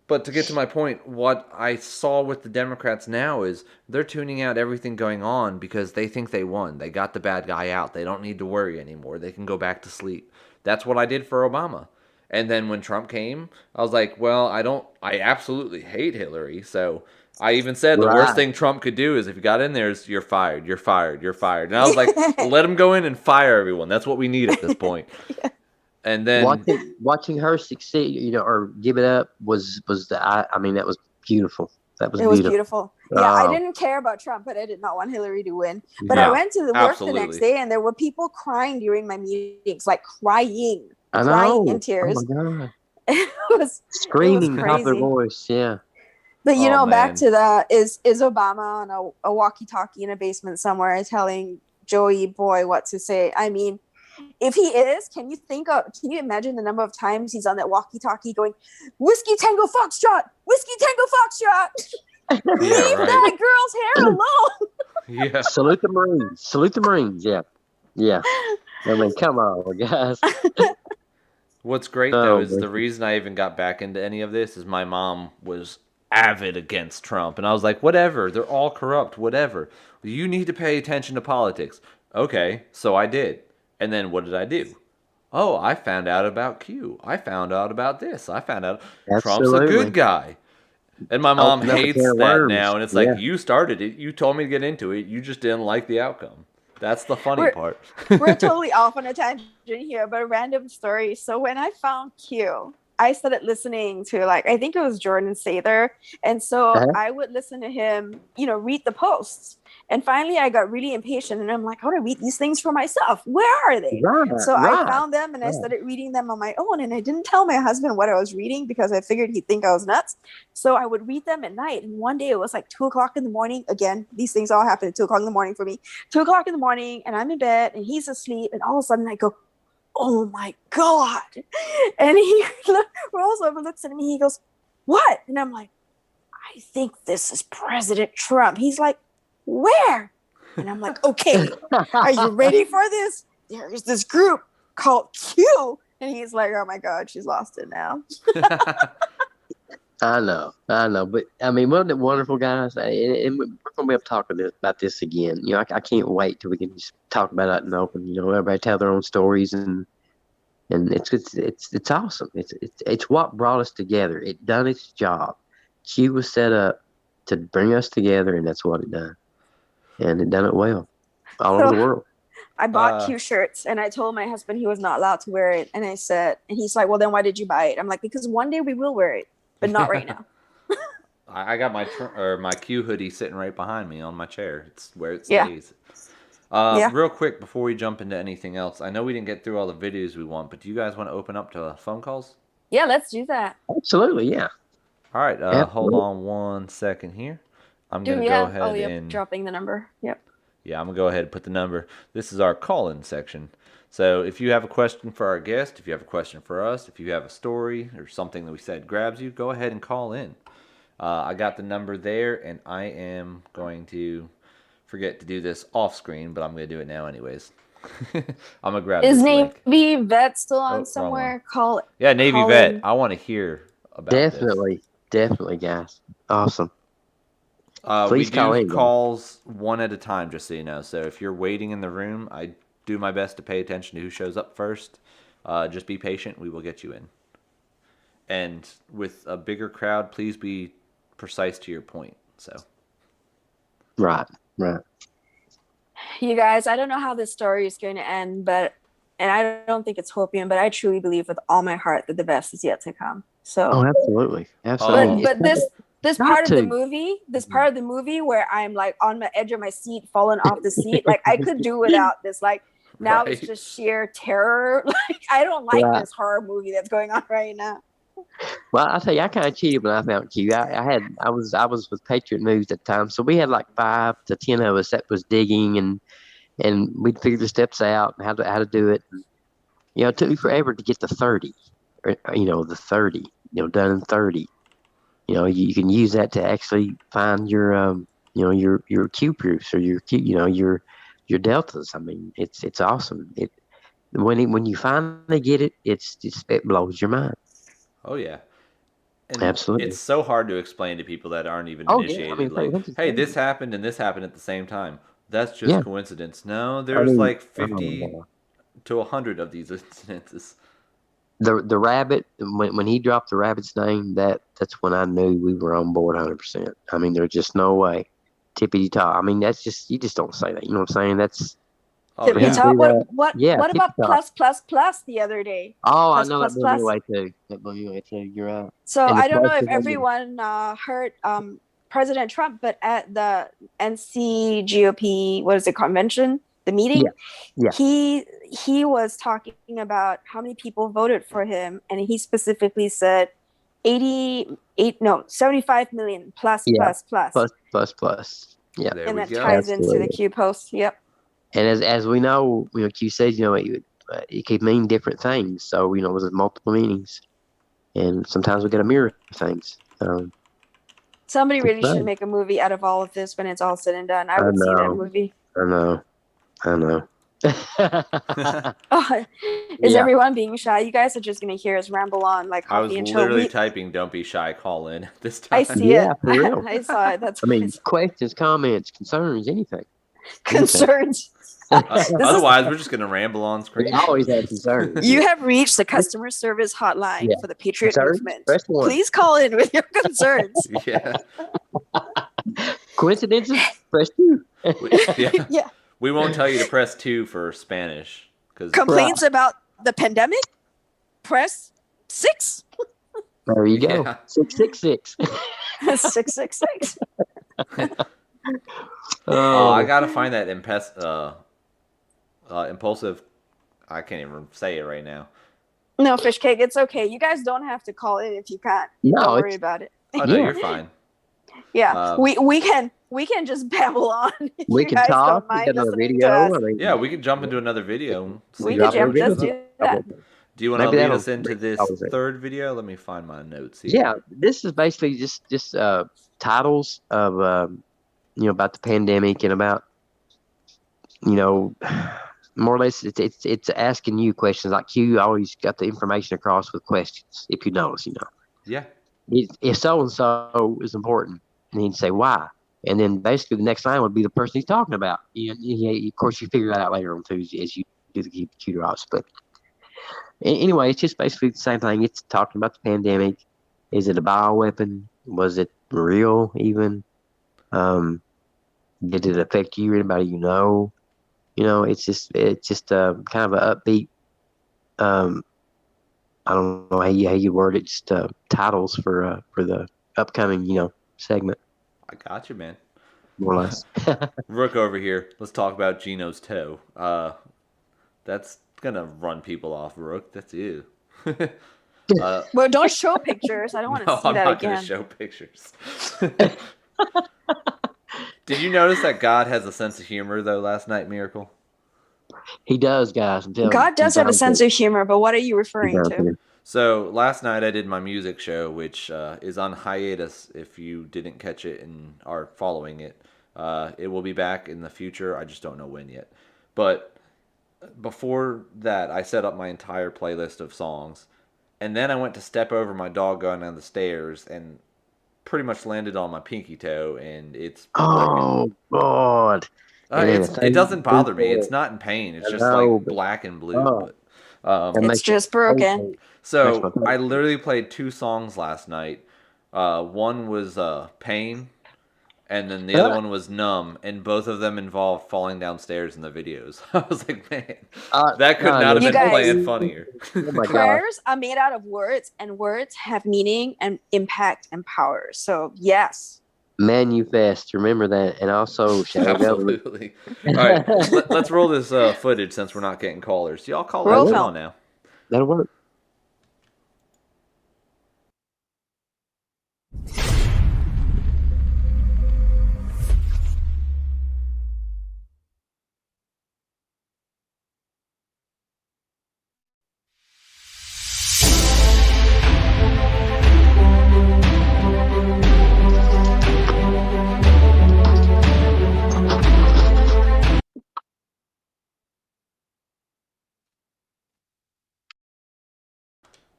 But to get to my point, what I saw with the Democrats now is they're tuning out everything going on because they think they won. They got the bad guy out. They don't need to worry anymore. They can go back to sleep. That's what I did for Obama. And then when Trump came, I was like, well, I absolutely hate Hillary. So I even said the worst thing Trump could do is if he got in there is you're fired, you're fired, you're fired. And I was like, let him go in and fire everyone. That's what we need at this point. Yeah. And then
watching her succeed, or give it up was I mean, that was beautiful. That was
beautiful. Yeah, I didn't care about Trump, but I did not want Hillary to win. But I went to the work the next day, and there were people crying during my meetings, like crying in tears.
Oh my God.
It was
screaming
it was
top of their voice. Yeah.
But back to that is Obama on a walkie-talkie in a basement somewhere telling Joey Boy what to say? I mean, if he is, can you imagine the number of times he's on that walkie-talkie going, Whiskey Tango Foxtrot, Whiskey Tango Foxtrot, leave that girl's hair alone.
Yeah. Salute the Marines. Yeah. Yeah. I mean, come on, guys.
What's great though is the reason I even got back into any of this is my mom was avid against Trump, and I was like, whatever, they're all corrupt, whatever. You need to pay attention to politics. Okay, so I did. And then what did I do? Oh, I found out about Q. I found out about this. I found out Trump's a good guy. And my mom hates that now, and it's like, you started it. You told me to get into it. You just didn't like the outcome. That's the funny part.
We're totally off on a tangent here, but a random story. So when I found Q, I started listening to, I think it was Jordan Sather. And so I would listen to him, read the posts. And finally, I got really impatient, and I'm like, I want to read these things for myself. Where are they? I found them, and I started reading them on my own. And I didn't tell my husband what I was reading because I figured he'd think I was nuts. So I would read them at night. And one day it was like 2 o'clock in the morning. Again, these things all happen at 2 o'clock in the morning for me. 2 o'clock in the morning, and I'm in bed, and he's asleep. And all of a sudden I go, oh my God. And he rolls over, looks at me, he goes, what? And I'm like, I think this is President Trump. He's like, where? And I'm like, okay, are you ready for this? There's this group called Q. And he's like, oh my God, she's lost it now.
I know. But I mean, wasn't it wonderful, guys? And we're going to be able to talk about this again. I can't wait till we can just talk about it in the open. Everybody tell their own stories, and it's awesome. It's what brought us together. It done its job. Q was set up to bring us together, and that's what it done. And it done it well all over the world.
I bought Q shirts, and I told my husband he was not allowed to wear it. And he's like, well, then why did you buy it? I'm like, because one day we will wear it, but not right now.
I got my Q hoodie sitting right behind me on my chair. It's where it stays. Real quick before we jump into anything else, I know we didn't get through all the videos we want, but do you guys want to open up to phone calls?
Yeah, let's do that.
Absolutely, yeah.
All right, hold on 1 second here. I'm going to go ahead and...
dropping the number. Yep.
Yeah, I'm going to go ahead and put the number. This is our call-in section. So if you have a question for our guest, if you have a question for us, if you have a story or something that we said grabs you, go ahead and call in. I got the number there, and I am going to forget to do this off screen, but I'm going to do it now anyways. I'm going to grab
Is
this
Navy
link.
Vet still on somewhere? Call it.
Yeah, Navy Vet. In. I want to hear about this.
Definitely, guys. Awesome.
Please call in. Calls one at a time, just so you know. So if you're waiting in the room, I do my best to pay attention to who shows up first. Just be patient. We will get you in. And with a bigger crowd, please be precise to your point. So.
Right.
You guys, I don't know how this story is going to end, and I don't think it's hopium, but I truly believe with all my heart that the best is yet to come. So.
Oh, absolutely.
But this part of the movie where I'm like on the edge of my seat, falling off the seat, like I could do without this. Like now it's just sheer terror. Like I don't like this horror movie that's going on right now.
Well, I'll tell you, I kind of cheated when I found Q. I was with Patriot News at the time, so we had like 5 to 10 of us that was digging, and we'd figure the steps out and how to do it. And, it took me forever to get to 30, or, the 30, done in 30. You can use that to actually find your your Q proofs or your your deltas. I mean, it's awesome. When you finally get it, it blows your mind.
Oh yeah, and
absolutely.
It's so hard to explain to people that aren't even initiated. Yeah. I mean, hey, this happened and this happened at the same time. That's just coincidence. No, there's like 50 to 100 of these incidences.
the rabbit, when he dropped the rabbit's name, that's when I knew we were on board 100%. I mean, there's just no way. Tippity top. I mean, that's just, you just don't say that. You know what I'm saying? That's
tippity
yeah.
top. What
tippity
about
top.
plus the other day?
Oh,
Plus,
I know
plus,
that blew me
plus.
away too. That blew me away too. You're right.
So
And the
I don't know
plus
if
is under-
everyone heard President Trump, but at the NCGOP, what is it, convention, the meeting,
Yeah.
he was talking about how many people voted for him, and he specifically said 75 million plus.
Yeah.
There
And
we
that
go.
ties into the
Absolutely.
Q post. Yep.
And as we know, Q says, it could mean different things. So, there's multiple meanings. And sometimes we got to mirror things.
Somebody really
Right.
should make a movie out of all of this when it's all said and done. I would see that
know.
movie.
I know.
Oh, is
Yeah.
everyone being shy? You guys are just going to hear us ramble on like
I was
coffee and chill.
literally typing "Don't be shy, call in" this time.
I see
Yeah,
it.
for real.
I saw it. That's
I mean, questions, comments, concerns, anything.
concerns. This is-
Otherwise, we're just gonna ramble on
We
screen.
always have concerns.
You have reached the customer service hotline
Yeah.
for the Patriot
Concerns?
Movement.
Press 1.
Please call in with your concerns.
Yeah.
Coincidences? Press 2.
Yeah.
Yeah.
We won't tell you to press 2 for Spanish because
Complaints about the pandemic? Press 6.
There you go.
Yeah.
666.
666.
Oh, I gotta find that impulsive. I can't even say it right now.
No, fish cake. It's okay. You guys don't have to call in if you can't.
No,
Don't worry
it's-
about it.
Oh no,
Yeah.
you're fine.
Yeah, we can just babble on. if
We
you
can
guys
talk.
don't
We
mind
got another
listening
video.
to us.
I mean,
Yeah, we could jump into another video. and see
We
what
could jump.
happens.
Let's do that.
Do you want to
Maybe
lead
that'll
us into this
covers it.
third video? Let me find my notes here.
Yeah, this is basically just titles of about the pandemic and about more or less it's asking you questions. Like Q always got the information across with questions. If you notice,
Yeah.
if so and so is important, and he'd say why, and then basically the next line would be the person he's talking about. Of course, you figure that out later on too as you do the Q drops, but. Anyway, it's just basically the same thing. It's talking about the pandemic. Is it a bioweapon? Was it real even? Did it affect you or anybody you know? It's just kind of an upbeat. I don't know how you word it. Just titles for the upcoming segment,
I got you, man.
more or less.
Rook over here. Let's talk about Gino's toe. That's gonna run people off, Rook. That's you.
Well, don't show pictures. I don't want to
No,
see
I'm
that
not
again.
gonna show pictures. Did you notice that God has a sense of humor though last night, Miracle?
He does, guys. I'm telling you.
God does have a sense of humor, but what are you referring to?
So last night I did my music show, which is on hiatus. If you didn't catch it and are following it, it will be back in the future. I just don't know when yet. But before that, I set up my entire playlist of songs, and then I went to step over my dog going down the stairs and pretty much landed on my pinky toe, and it's
Oh God!
it doesn't bother me. It's not in pain. It's just
know,
like
but-
black and blue.
Oh.
But
That
It's
makes
just broken.
so I literally played 2 songs last night. One was Pain, and then the other one was Numb, and both of them involved falling downstairs in the videos. I was like, man, that could not have
You
been
guys-
planned funnier.
Oh my God!
Prayers are made out of words, and words have meaning and impact and power. So yes.
Manufest, remember that, and also shout out.
Absolutely. All right, let's roll this footage since we're not getting callers. Y'all call
Roll
in
film.
now.
That'll work.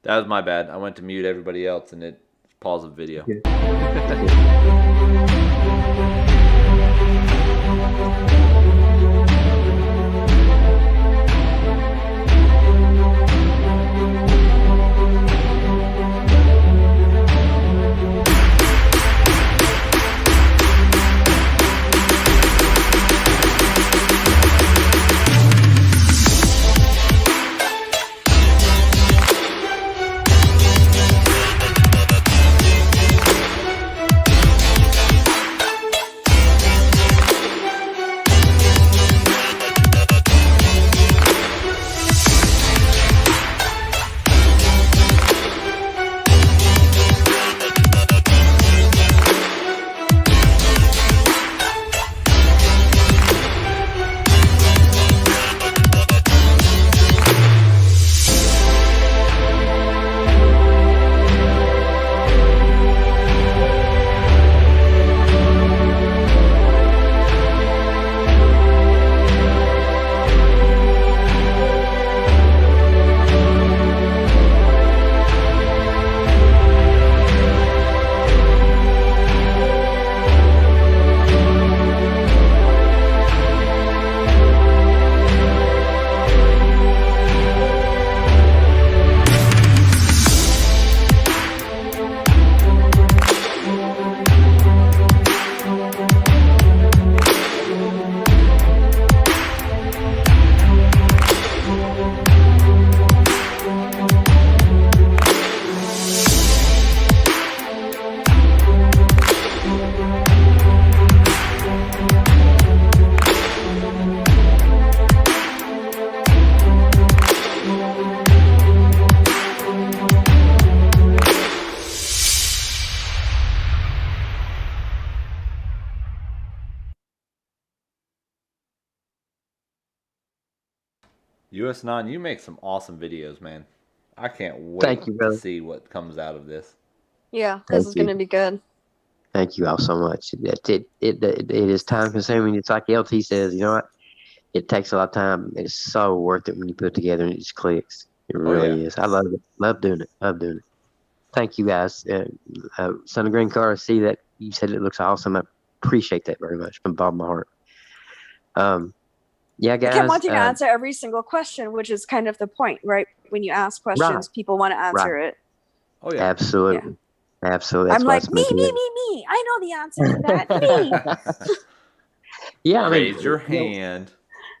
That was my bad. I went to mute everybody else and it paused the video. US9, you make some awesome videos, man. I can't wait
Thank you,
to
brother.
see what comes out of this.
Yeah, this
Thank
is
you.
going to be good.
Thank you all so much. It is time consuming. It's like LT says, you know what? It takes a lot of time. It's so worth it when you put it together and it just clicks. It really is. I love it. Love doing it. Love doing it. Thank you guys. Son of Green Car, I see that you said it looks awesome. I appreciate that very much from the bottom of my heart. Yeah,
I kept
guys.
wanting to answer every single question, which is kind of the point, right? When you ask questions, people want to answer it.
Oh, yeah.
Absolutely.
Yeah.
Absolutely.
I'm like, me. I know the answer to that. Me.
Yeah, I mean,
raise your hand.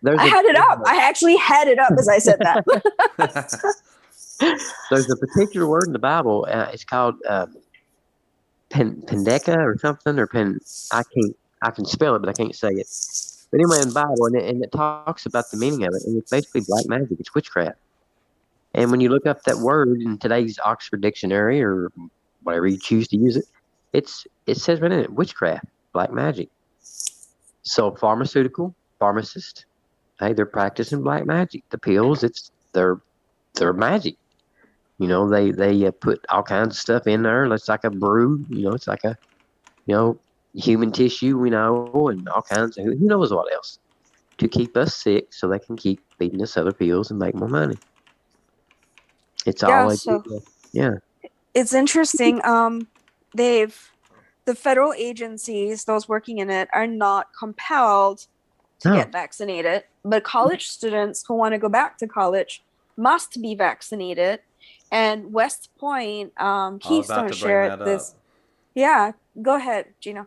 I had it up. I actually had it up as I said that.
There's a particular word in the Bible. It's called Pendeca or something, or I can spell it, but I can't say it. But anyway, in the Bible, and it talks about the meaning of it, and it's basically black magic. It's witchcraft. And when you look up that word in today's Oxford Dictionary or whatever you choose to use it, it says right in it, witchcraft, black magic. So pharmacist, hey, they're practicing black magic. The pills, they're magic. You know, they put all kinds of stuff in there. It's like a brew. You know, it's like a human tissue. We know, and all kinds of who knows what else to keep us sick, so they can keep feeding us other pills and make more money. It's all they do. Yeah.
It's interesting. The federal agencies, those working in it, are not compelled to get vaccinated, but college students who want to go back to college must be vaccinated. And West Point, Keystone shared this. Yeah, go ahead, Gino.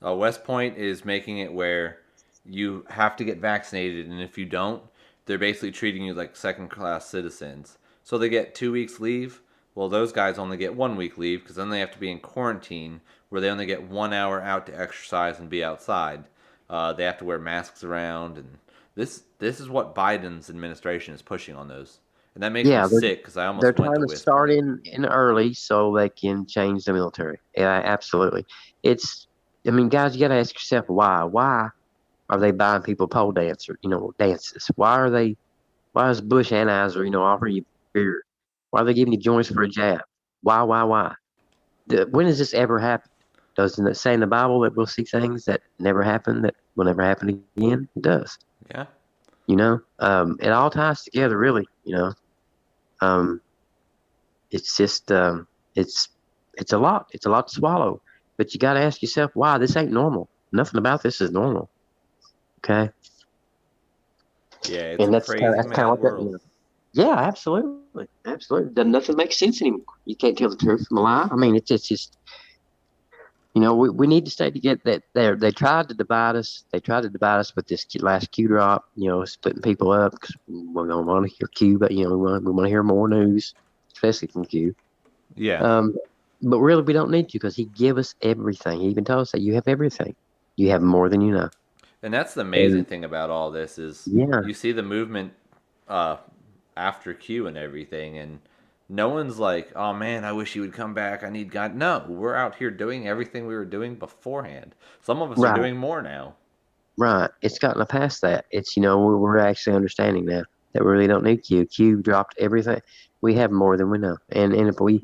West Point is making it where you have to get vaccinated, and if you don't, they're basically treating you like second-class citizens. So they get 2 weeks leave. Well, those guys only get 1 week leave because then they have to be in quarantine where they only get 1 hour out to exercise and be outside. They have to wear masks around, and this is what Biden's administration is pushing on those. And that makes me sick because I almost went to West Point.
They're trying to start in early so they can change the military. Yeah, absolutely. I mean, guys, you got to ask yourself why. Why are they buying people pole dances? Why is Bush Anheuser, offering you beer? Why are they giving you joints for a jab? Why? When does this ever happen? Doesn't it say in the Bible that we'll see things that never happen, that will never happen again? It does.
Yeah.
It all ties together, really. It's just it's a lot. It's a lot to swallow. But you got to ask yourself why. This ain't normal. Nothing about this is normal. Okay.
Yeah, it's a crazy mad world.
Yeah, absolutely. Nothing makes sense anymore. You can't tell the truth from a lie. I mean, it's just, we need to stay together. They tried to divide us. They tried to divide us with this last Q drop, splitting people up because we don't want to hear Q, but, we want to hear more news, especially from Q.
Yeah.
But really, we don't need to because he give us everything. He even told us that you have everything. You have more than you know.
And that's the amazing thing about all this is you see the movement after Q and everything, and no one's like, oh man, I wish he would come back. I need God. No, we're out here doing everything we were doing beforehand. Some of us are doing more now.
Right. It's gotten past that. It's, we're actually understanding now that we really don't need Q. Q dropped everything. We have more than we know. And if we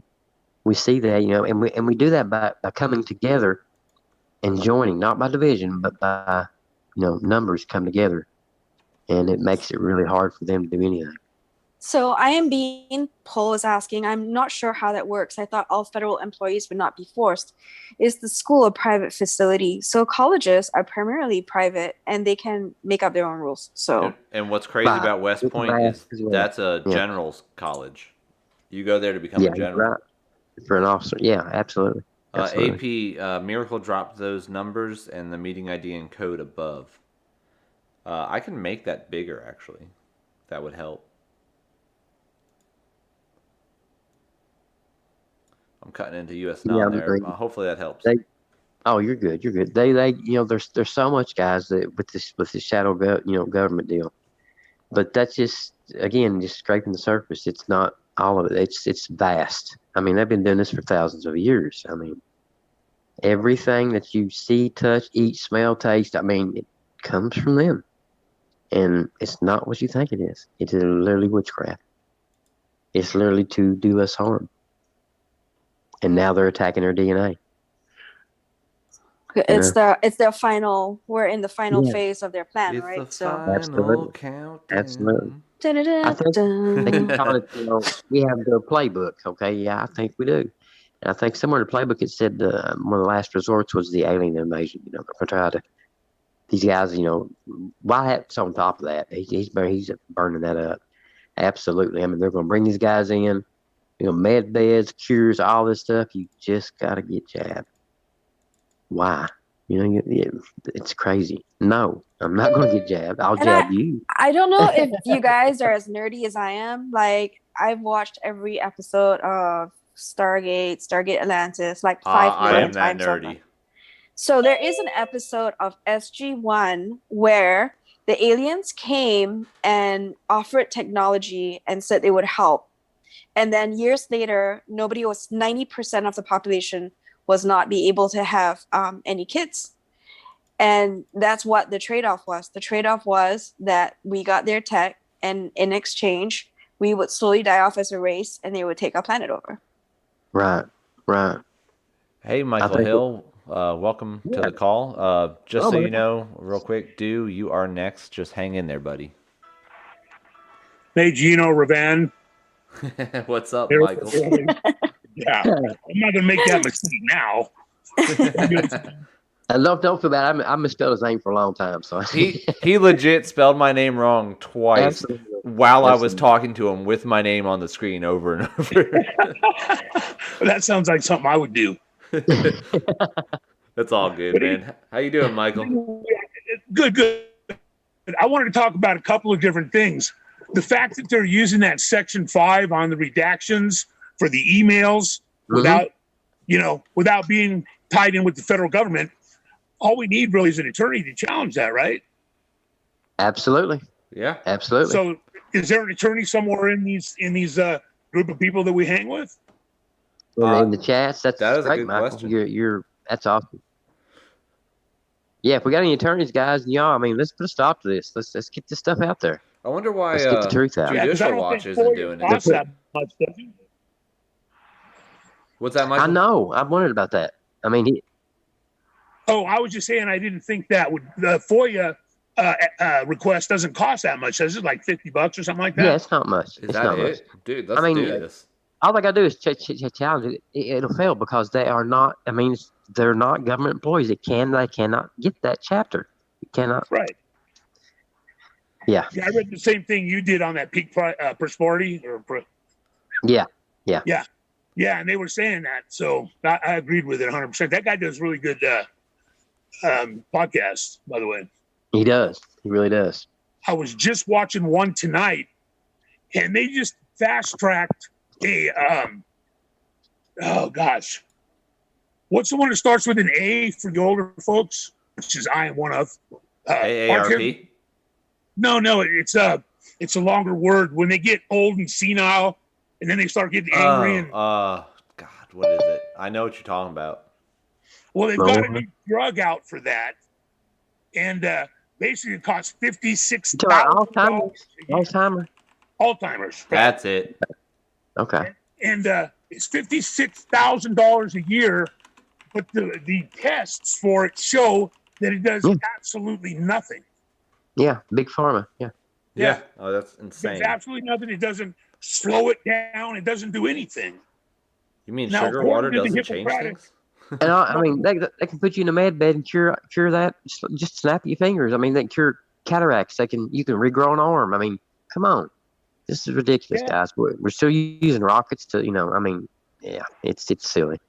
see that, and we do that by coming together and joining, not by division, but by, numbers come together. And it makes it really hard for them to do anything.
So Paul is asking, I'm not sure how that works. I thought all federal employees would not be forced. Is the school a private facility? So colleges are primarily private and they can make up their own rules. So
and what's crazy about West Point is that's a general's college. You go there to become a general.
Right. For an officer. Yeah, absolutely.
AP Miracle dropped those numbers and the meeting ID and code above. I can make that bigger, actually. That would help. I'm cutting into US9 there. Hopefully that helps.
You're good. You're good. There's so much, guys, that with this shadow government deal, but that's just scraping the surface. It's not all of it. It's vast. I mean, they've been doing this for thousands of years. I mean, everything that you see, touch, eat, smell, taste, I mean, it comes from them. And it's not what you think it is. It is literally witchcraft. It's literally to do us harm. And now they're attacking our DNA.
It's their final. We're in the final phase of their plan,
It's
right?
the
So
final countdown.
Absolutely. I think they keep calling it, we have the playbook. Okay, yeah, I think we do. And I think somewhere in the playbook it said one of the last resorts was the alien invasion. They're going to try to. These guys, Wyatt's on top of that. He's burning that up. Absolutely. I mean, they're going to bring these guys in. Med beds, cures, all this stuff. You just got to get jabbed. Why? It's crazy. No, I'm not going to get jabbed. I'll jab you.
I don't know if you guys are as nerdy as I am. Like, I've watched every episode of Stargate Atlantis, like 5
I am that
times.
nerdy.
So there is an episode of SG-1 where the aliens came and offered technology and said they would help. And then years later, 90% of the population was not be able to have any kids. And that's what the trade-off was. The trade-off was that we got their tech, and in exchange, we would slowly die off as a race, and they would take our planet over.
Right.
Hey, Michael Hill, welcome to the call. Just so you know, real quick, you are next. Just hang in there, buddy.
Hey, Gino Ravan.
What's up, Michael?
Yeah, I'm not going to make that mistake now.
Don't feel bad. I misspelled his name for a long time. So
he legit spelled my name wrong twice while I was talking to him with my name on the screen over and over.
That sounds like something I would do.
That's all good, man. How you doing, Michael?
Good. I wanted to talk about a couple of different things. The fact that they're using that Section 5 on the redactions for the emails without being tied in with the federal government. All we need really is an attorney to challenge that, right?
Absolutely.
Yeah.
Absolutely.
So is there an attorney somewhere in these group of people that we hang with?
In the chats, that is
great,
a good Michael.
Question.
That's awesome. Yeah, if we got any attorneys, guys, let's put a stop to this. Let's get this stuff out there.
I wonder why
let's get the truth out.
Judicial Watch isn't doing it.
That much, does it?
What's that, Michael?
I know. I've wondered about that. I mean,
I was just saying I didn't think that the FOIA request doesn't cost that much. Does it like $50 or something like that?
Yeah, it's not much.
Is that it? Dude, let's do this.
All they got to do is challenge it. It'll fail because they are not. They're not government employees. They cannot get that chapter. You cannot.
Right.
Yeah.
I read the same thing you did on that peak prosperity.
Yeah.
Yeah, and they were saying that, so I agreed with it 100%. That guy does really good podcasts, by the way.
He does. He really does.
I was just watching one tonight, and they just fast-tracked what's the one that starts with an A for the older folks, which is I am one of.
AARP?
No, it's a longer word. When they get old and senile, and then they start getting angry.
God, what is it? I know what you're talking about.
Well, they've got a new drug out for that, and basically it costs $56,000. Alzheimer's.
That's it.
Okay.
And it's $56,000 a year, but the tests for it show that it does absolutely nothing.
Yeah, big pharma.
Yeah. Oh, that's insane.
It's absolutely nothing. It doesn't slow it down. It doesn't do anything.
You mean sugar water doesn't change things?
And they can put you in a med bed and cure that. Just snap your fingers. They can cure cataracts. You can regrow an arm. Come on, this is ridiculous, guys. We're still using rockets to, it's silly.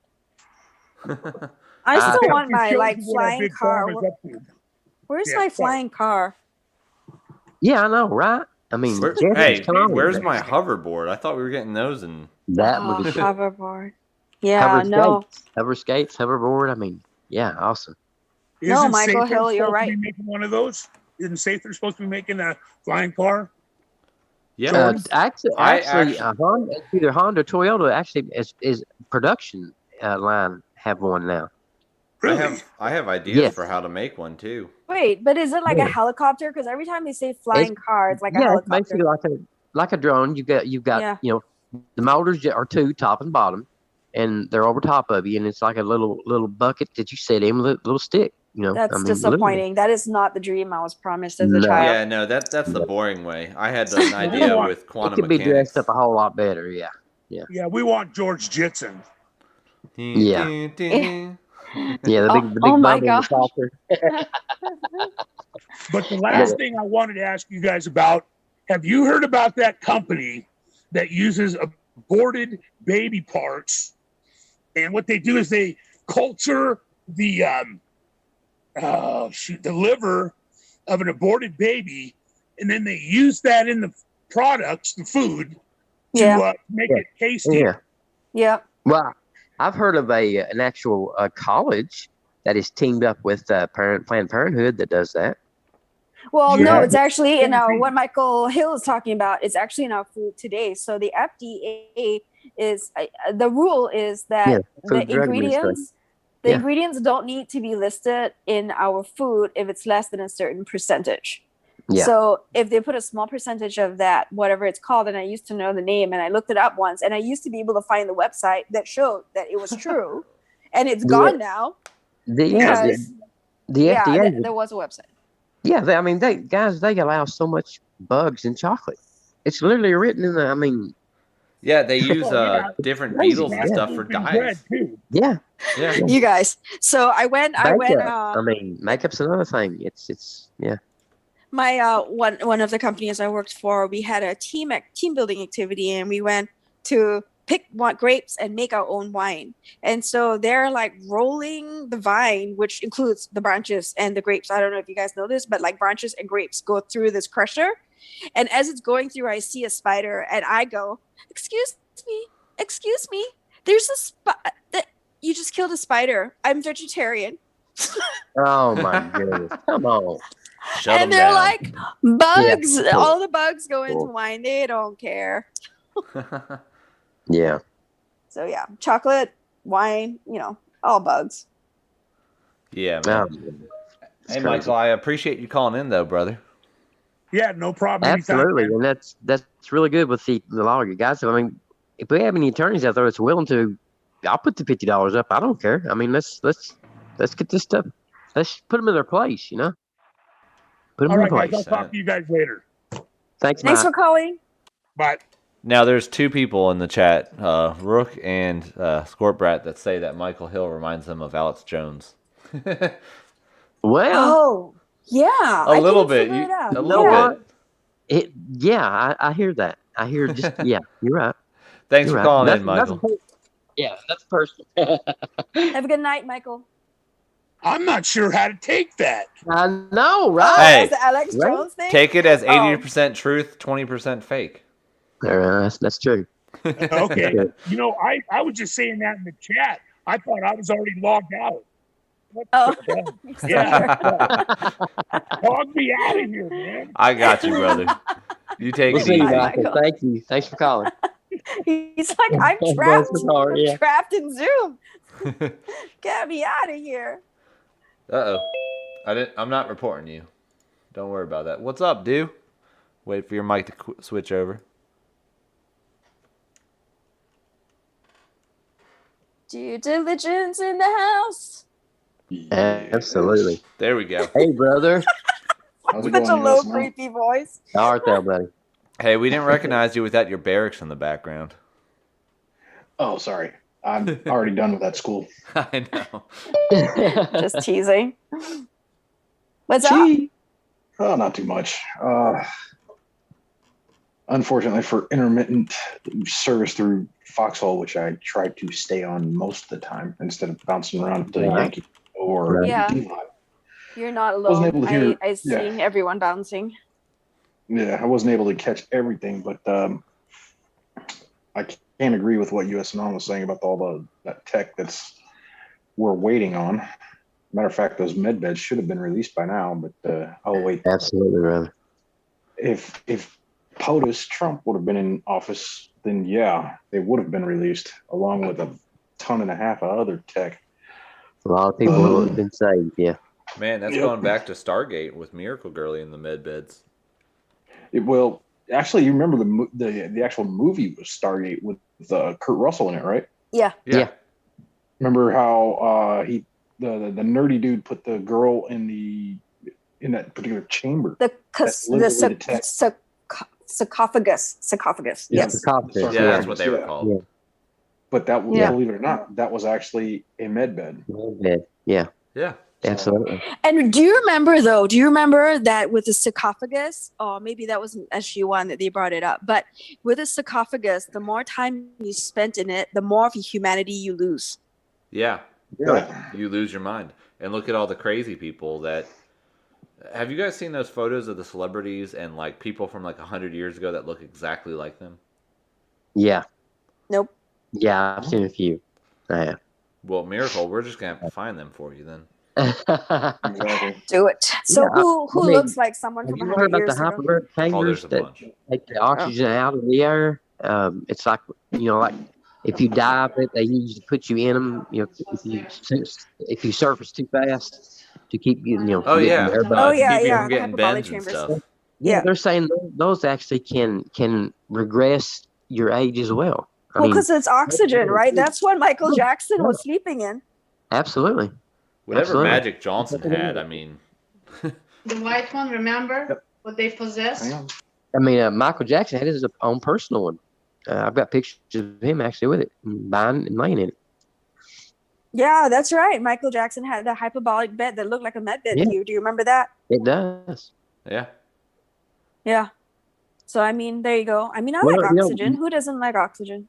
I still want my flying car. Where's my flying car?
Yeah, I know, right?
Where's my hoverboard? I thought we were getting those in.
That would be
hoverboard. Yeah, no.
Hover skates, hoverboard. Yeah, awesome.
No, Michael Hill, you're right.
Making one of those? Isn't Sather supposed to be making a flying car?
Yeah.
Actually, Honda, either Honda or Toyota actually is production line have one now.
Really?
I have ideas
Yes.
for how to make one too.
Wait, but is it like
Yeah.
a helicopter? Because every time they say flying car, it's like a
Yeah, it's
helicopter.
basically like a drone. You've got
Yeah.
you know, the motors are two, top and bottom, and they're over top of you, and it's like a little bucket that you sit in with a little stick. You know,
That's
I mean, literally.
disappointing. That is not the dream I was promised as a
No.
child.
Yeah, no, that's the boring way. I had an idea with
It
quantum
could be
mechanics.
dressed up a whole lot better. Yeah.
Yeah, we want George Jitson.
Yeah.
Yeah.
Yeah, the big
Oh my
bubble in the
gosh.
saucer.
But the last thing I wanted to ask you guys about, have you heard about that company that uses aborted baby parts? And what they do is they culture the the liver of an aborted baby, and then they use that in the products, the food, to make it tasty.
Yeah.
Yep.
Well, I've heard of an actual college that is teamed up with Planned Parenthood that does that.
Well,
Yeah.
no, it's actually in what Michael Hill is talking about. It's actually in our food today. So the FDA is the rule is that the ingredients don't need to be listed in our food if it's less than a certain percentage.
Yeah.
So if they put a small percentage of that, whatever it's called, and I used to know the name, and I looked it up once, and I used to be able to find the website that showed that it was true, and it's gone now.
The
Yeah,
FDA.
there was a website.
Yeah, they allow so much bugs in chocolate. It's literally written in the. I mean,
yeah, they use different beetles and stuff for dyes.
Yeah.
You guys. So I went.
I mean, makeup's another thing. It's yeah.
My one of the companies I worked for, we had a team building activity, and we went to pick grapes and make our own wine. And so they're like rolling the vine, which includes the branches and the grapes. I don't know if you guys know this, but like branches and grapes go through this crusher. And as it's going through, I see a spider, and I go, excuse me, there's a spider. You just killed a spider. I'm vegetarian.
Oh my goodness. Come on.
Shut
and
them
they're
down.
like, bugs.
Yeah.
All the bugs go into wine. They don't care.
Yeah.
So yeah, chocolate, wine, all bugs.
Yeah, man. Hey, Michael, I appreciate you calling in, though, brother.
Yeah, no problem.
Absolutely, and that's really good with the law, you guys. I mean, if we have any attorneys out there that's willing to, I'll put the $50 up. I don't care. I mean, let's get this stuff. Let's put them in their place. Put them
All
in
right,
their
guys.
place.
I'll talk to you guys later.
Thanks
for calling.
Bye.
Now, there's two people in the chat, Rook and Scortbrat, that say that Michael Hill reminds them of Alex Jones.
Well,
yeah,
a little bit. A little bit.
I hear that. I hear you're right.
Thanks for calling in, Michael.
That's personal.
Have a good night, Michael.
I'm not sure how to take that.
I know, right?
Hey,
that's the Alex Jones thing?
Take it as 80% truth, 20% fake.
That's true.
Okay. I was just saying that in the chat. I thought I was already logged out. Yeah. Log me out of here, man.
I got you, brother. You take it easy.
Michael. Thank you. Thanks for calling.
He's like, I'm trapped. I'm trapped in Zoom. Get me out of here.
Uh-oh. I'm not reporting you. Don't worry about that. What's up, dude? Wait for your mic to switch over.
Due diligence in the house.
Absolutely.
There we go.
Hey, brother.
Such a low, creepy voice.
How art thou, buddy?
Hey, we didn't recognize you without your barracks in the background.
Oh, sorry. I'm already done with that school.
I know.
Just teasing. What's up?
Oh, not too much. Unfortunately, for intermittent service through Foxhole, which I try to stay on most of the time instead of bouncing around to Yankee or D-Live.
You're not alone. I see
Yeah.
everyone bouncing.
Yeah, I wasn't able to catch everything, but I can't agree with what USNR was saying about all that tech we're waiting on. Matter of fact, those med beds should have been released by now, but I'll wait.
Absolutely, brother.
If POTUS Trump would have been in office, then yeah, they would have been released along with a ton and a half of other tech
A lot of people have been saved. Yeah.
Man, that's going back to Stargate with Miracle Girlie in the med beds.
Well, actually, you remember the actual movie was Stargate with Kurt Russell in it, right?
Yeah.
Remember how the nerdy dude put the girl in that particular chamber?
Sarcophagus.
Yeah,
Yes.
sarcophagus.
Yeah, that's what they were called.
Yeah.
But that, believe it or not, that was actually a med bed.
Yeah.
Yeah.
Absolutely.
And do you remember that with the sarcophagus, or maybe that wasn't SG1 that they brought it up, but with the sarcophagus, the more time you spent in it, the more of your humanity you lose.
Yeah.
Really?
You lose your mind. And look at all the crazy people that... Have you guys seen those photos of the celebrities and like people from like 100 years ago that look exactly like them?
Yeah.
Nope.
Yeah, I've seen a few. I have.
Well, Miracle, we're just going to have to find them for you then.
Exactly.
Do it. So
Yeah,
who looks like someone from
Have you
100
heard
years
about the
ago?
hyperbaric chambers
there's a
that
bunch.
take the oxygen out of the air? It's like, like if you dive, they usually put you in them. If you surface too fast to keep you,
Oh,
from
yeah.
getting air
Oh,
To
yeah,
keep you
yeah,
from
the
getting
hyperbolic
bends and
chambers.
stuff.
Yeah,
Yeah.
they're saying those actually can regress your age as well.
Well, because it's oxygen, right? That's what Michael Jackson was sleeping in.
Absolutely.
Whatever
Absolutely.
Magic Johnson had, I mean...
The white one, remember what they possessed?
I mean, Michael Jackson had his own personal one. I've got pictures of him actually with it, buying and laying in it.
Yeah, that's right. Michael Jackson had the hyperbolic bed that looked like a med bed.
Yeah.
Do you remember that?
It does.
Yeah.
Yeah. So, I mean, there you go. I mean, I
Well,
like oxygen. Who doesn't like oxygen?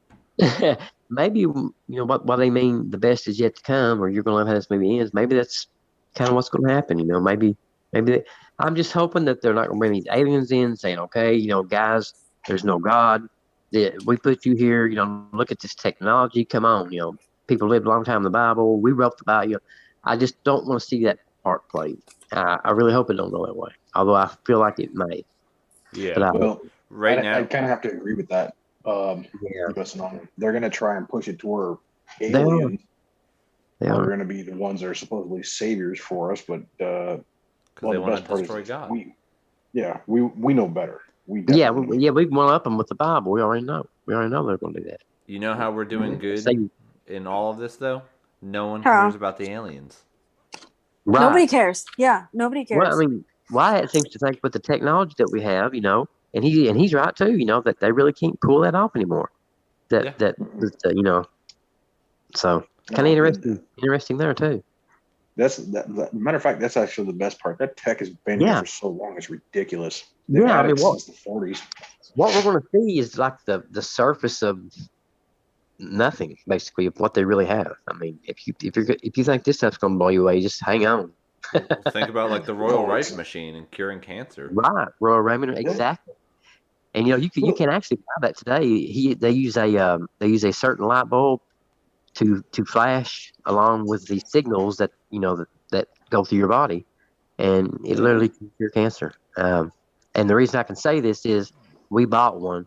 Maybe, what they mean, the best is yet to come, or you're going to love how this movie ends. Maybe that's kind of what's going to happen. Maybe I'm just hoping that they're not going to bring these aliens in saying, okay, guys, there's no God. We put you here, look at this technology. Come on, people lived a long time in the Bible. We wrote the Bible. I just don't want to see that part played. I really hope it don't go that way, although I feel like it may.
Yeah.
Well,
now...
I kind of have to agree with that. They're going to try and push it to where aliens are going to be the ones that are supposedly saviors for us, but
because they want to destroy God.
We know better.
We one up them with the Bible. We already know they're going to do that.
You know how we're doing good in all of this, though? No one cares about the aliens.
Right.
Nobody cares. Yeah, nobody cares.
Well, I mean, Wyatt seems to think with the technology that we have, and he's right too, that they really can't pull that off anymore. So kind of interesting there too.
Matter of fact, that's actually the best part. That tech has been here for so long; it's ridiculous. They've
had it
since the 40s.
What we're going to see is like the surface of nothing, basically, of what they really have. I mean, if you think this stuff's going to blow you away, just hang on.
Think about like the Royal Rice machine and curing cancer.
Right, Royal Raymond, exactly. And you can actually buy that today. They use a certain light bulb to flash along with the signals that that go through your body, and it literally can cure cancer. And the reason I can say this is we bought one.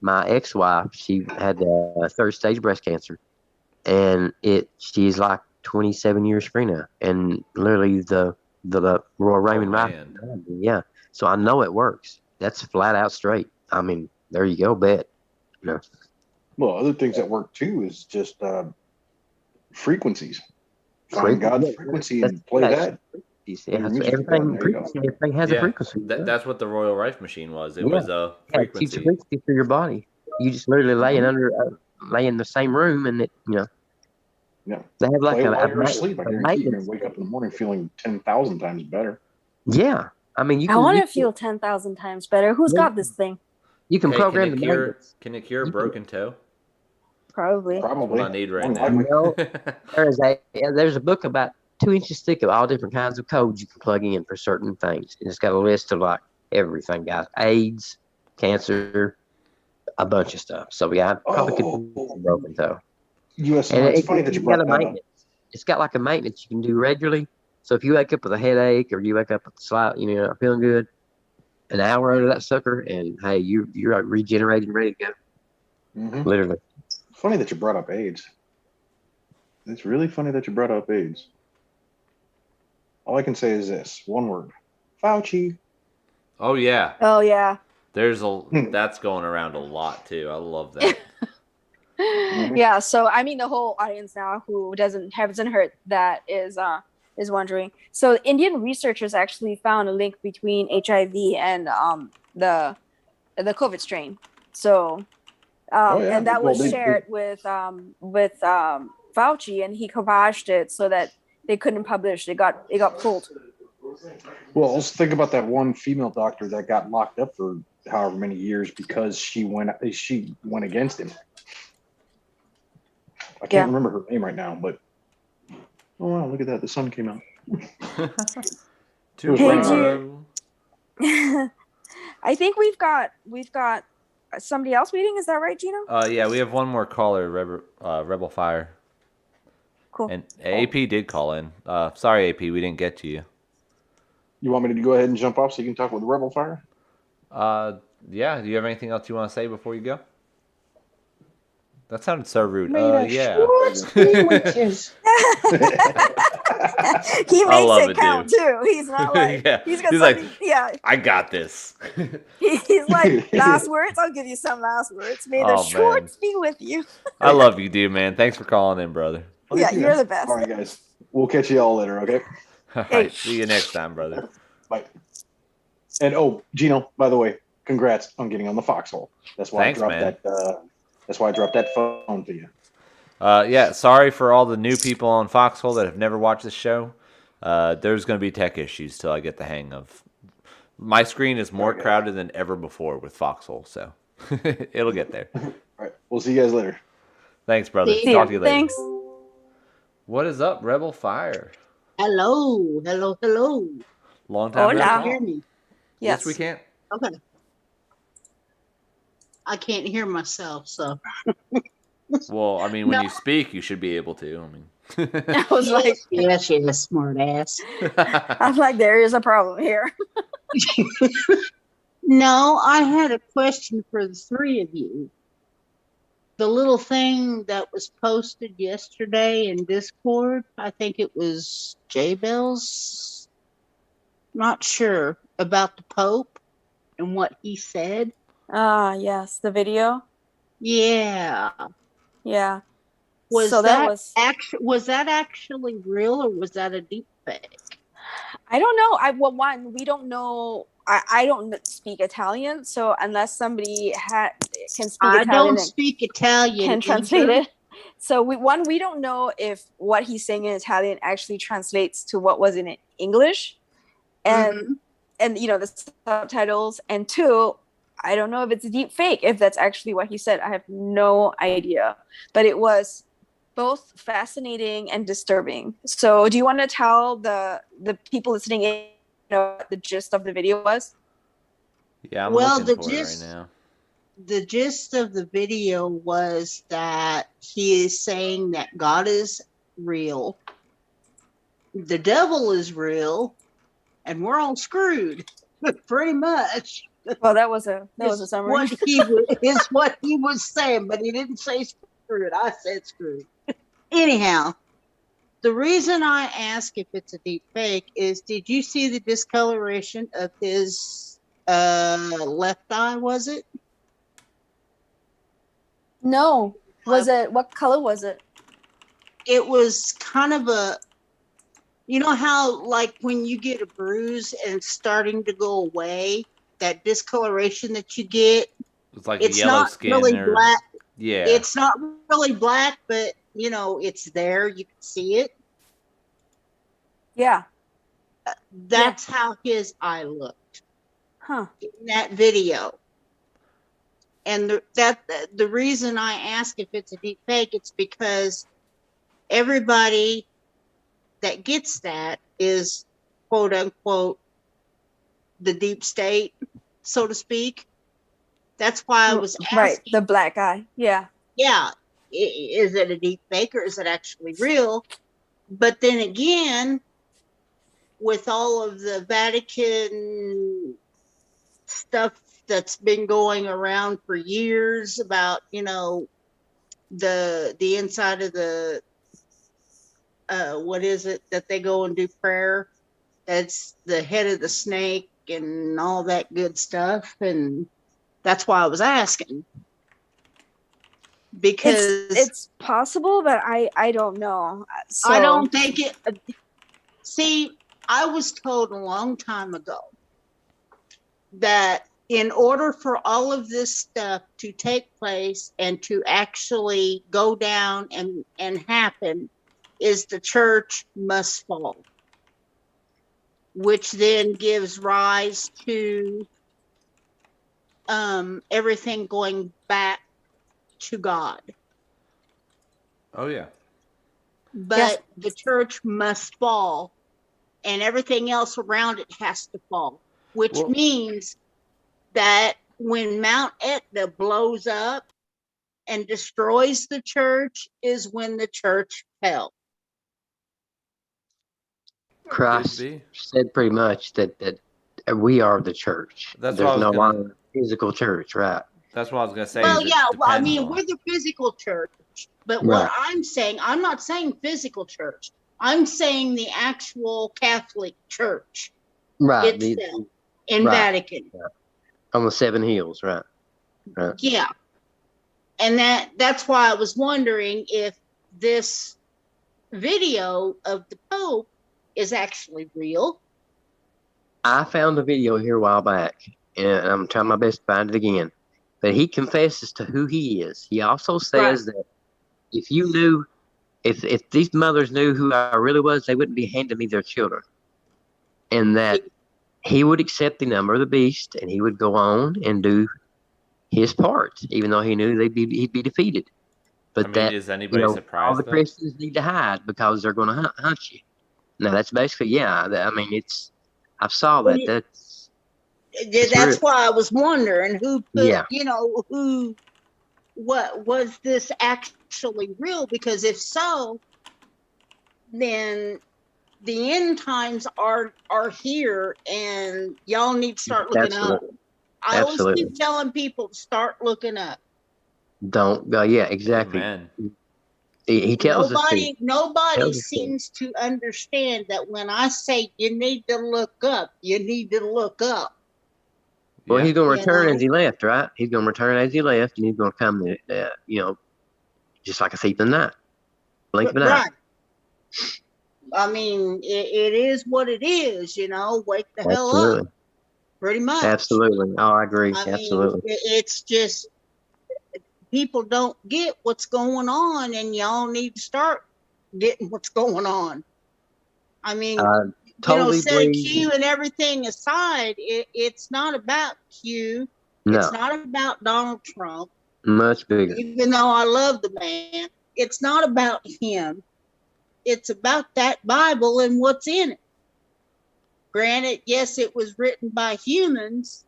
My ex-wife, she had third stage breast cancer, and she's like 27 years free now, and literally the Royal Raymond yeah. So I know it works. That's flat out straight. I mean, there you go, bet.
Well, other things that work too is just frequencies. Find God's frequency and play that.
Everything has a frequency.
That's what the Royal Rife machine was. It was a frequency.
It's a frequency for your body. You just literally lay in the same room, and it,
Yeah.
They have like
while you're asleep. I guarantee you're going to wake up in the morning feeling 10,000 times better.
Yeah. I mean,
I want to feel 10,000 times better. Who's got this thing?
You can program the maintenance.
Can it cure a broken toe?
Probably.
That's what I need right now.
There's a book about 2 inches thick of all different kinds of codes you can plug in for certain things. And it's got a list of like everything, guys. AIDS, cancer, a bunch of stuff. So I probably could do a broken toe.
It's funny that you brought that up.
It's got like a maintenance you can do regularly. So if you wake up with a headache or you wake up with a slight, not feeling good, an hour out of that sucker, and hey, you're regenerated and ready to go.
Mm-hmm.
Literally.
Funny that you brought up AIDS. It's really funny that you brought up AIDS. All I can say is this: one word, Fauci.
Oh yeah.
Oh yeah.
There's that's going around a lot too. I love that.
Yeah, so I mean the whole audience now who hasn't heard that is wondering. So Indian researchers actually found a link between HIV and the COVID strain. So and that was shared with Fauci, and he quashed it so that they couldn't publish. It got pulled.
Well, let's think about that one female doctor that got locked up for however many years because she went against him. I can't remember her name right now, but oh wow, look at that! The sun came out.
Tomorrow.
I think we've got somebody else waiting. Is that right, Gino?
Yeah, we have one more caller, Rebel Fire.
Cool.
And AP did call in. Sorry, AP, we didn't get to you.
You want me to go ahead and jump off so you can talk with Rebel Fire?
Yeah. Do you have anything else you want to say before you go? That sounded so rude. Yeah.
He makes it count too. He's not like he's like, yeah.
I got this.
He's like, last words. I'll give you some last words. May the shorts be with you.
I love you, dude, man. Thanks for calling in, brother.
Yeah, you're the best.
All right, guys. We'll catch you all later. Okay.
All right. See you next time, brother.
Bye. And Gino, by the way, congrats on getting on the Foxhole. That's why I dropped that. That's why I dropped that phone to you.
Yeah, sorry for all the new people on Foxhole that have never watched this show. There's going to be tech issues till I get the hang of. My screen is more crowded than ever before with Foxhole, so it'll get there.
All right, we'll see you guys later.
Thanks, brother. Talk to you later.
Thanks.
What is up, Rebel Fire?
Hello.
Long time no
talk. Hear me?
Yes, we can.
Okay. I can't hear myself, so.
Well, I mean, when you speak, you should be able to. I mean,
I was like,
yes, smart ass.
I'm like, there is a problem here.
No, I had a question for the three of you. The little thing that was posted yesterday in Discord, I think it was J-Bell's, not sure, about the Pope and what he said.
Yes, the video.
Yeah. Was that actually real, or was that a deep fake?
I don't know. We don't know. I don't speak Italian, so unless somebody can speak Italian,
I don't speak Italian.
Can translate it. So we don't know if what he's saying in Italian actually translates to what was in English, and the subtitles. And two, I don't know if it's a deep fake, if that's actually what he said. I have no idea. But it was both fascinating and disturbing. So do you want to tell the people listening in what the gist of the video was?
Yeah, I'm looking for it right now.
The gist of the video was that he is saying that God is real, the devil is real, and we're all screwed. Pretty much.
Well, that was a summary.
What he was saying, but he didn't say screwed. I said screwed. Anyhow, the reason I ask if it's a deep fake is, did you see the discoloration of his left eye? Was it?
No. Was it? What color was it?
It was kind of you know how like when you get a bruise and it's starting to go away, that discoloration that you get.
It's like yellow skin. Really
black.
Yeah.
It's not really black, but it's there. You can see it.
Yeah.
That's how his eye looked.
Huh.
In that video. And the reason I ask if it's a deep fake, it's because everybody that gets that is quote unquote the deep state, so to speak. That's why I was asking.
Right, the black eye. Yeah.
Yeah. Is it a deep fake or is it actually real? But then again, with all of the Vatican stuff that's been going around for years about, the inside of the what is it that they go and do prayer? That's the head of the snake and all that good stuff. And that's why I was asking. Because
it's possible, but I don't know. So
I don't think it. See, I was told a long time ago that in order for all of this stuff to take place and to actually go down and happen, is the church must fall, which then gives rise to everything going back to God.
Oh yeah.
But the church must fall, and everything else around it has to fall, which means that when Mount Etna blows up and destroys the church is when the church fell.
Christ said pretty much that we are the church. There's no longer physical church, right?
That's what I was gonna say.
Well, yeah, well, I mean, we're the physical church, but what I'm saying, I'm not saying physical church. I'm saying the actual Catholic Church itself in Vatican.
Yeah. On the 7 hills, right?
Yeah. And that's why I was wondering if this video of the Pope is actually real.
I found a video here a while back, and I'm trying my best to find it again. But he confesses to who he is. He also says that if you knew, if these mothers knew who I really was, they wouldn't be handing me their children. And that he would accept the number of the beast, and he would go on and do his part, even though he knew he'd be defeated. But
is anybody surprised?
All the Christians need to hide because they're going to hunt you. No, that's basically I mean, I saw that.
That's why I was wondering who put, what was this actually real? Because if so, then the end times are here, and y'all need to start looking up. I always keep telling people to start looking up.
Don't go. Yeah, exactly.
Amen.
He tells us.
Nobody seems to understand that when I say you need to look up, you need to look up.
Well, he's going to return as he left, right? He's going to return as he left, and he's going to come, just like a thief in the night. Blink of an eye.
Right. I mean, it is what it is, wake the hell up. Pretty much.
Absolutely. Oh, I agree.
I
Absolutely.
mean, it's just people don't get what's going on, and y'all need to start getting what's going on. I mean,
totally
setting Q and everything aside, it's not about Q.
No.
It's not about Donald Trump.
Much bigger.
Even though I love the man, it's not about him. It's about that Bible and what's in it. Granted, yes, it was written by humans,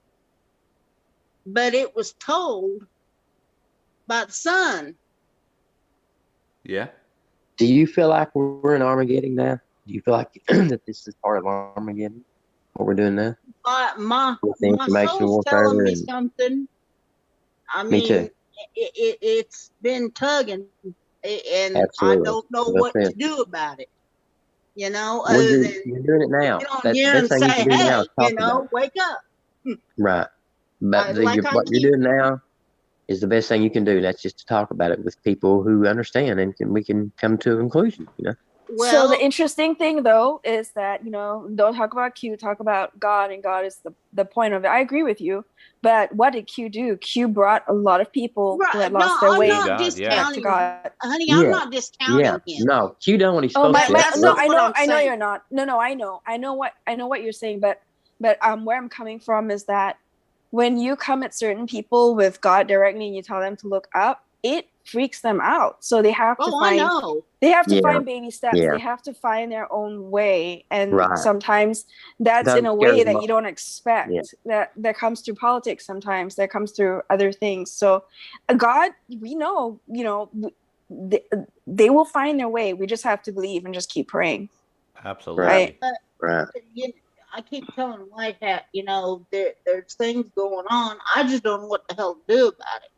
but it was told by the Son.
Yeah.
Do you feel like we're in Armageddon now? Do you feel like that this is part of Armageddon? What we're doing now?
My soul's telling me something. I mean,
me too.
It's been tugging, and
Absolutely.
I don't know what to do about it.
Other than
you're
doing it now.
Get on here and say, hey, wake up.
Right. But what you're doing now is the best thing you can do. That's just to talk about it with people who understand, and we can come to a conclusion,
Well, so the interesting thing, though, is that, don't talk about Q, talk about God, and God is the point of it. I agree with you. But what did Q do? Q brought a lot of people who had lost their way to God.
Honey, I'm not discounting him.
No, Q done what he's supposed to.
No, I know you're not. No, I know what you're saying. But where I'm coming from is that when you come at certain people with God directly and you tell them to look up, it freaks them out. So they have to find baby steps.
Yeah.
They have to find their own way, and sometimes that's in a way that you don't expect. That comes through politics. Sometimes that comes through other things. So God, we know, they will find their way. We just have to believe and just keep praying.
Absolutely.
Right.
I keep telling Whitehat, there's things going on. I just don't know what the hell to do about it.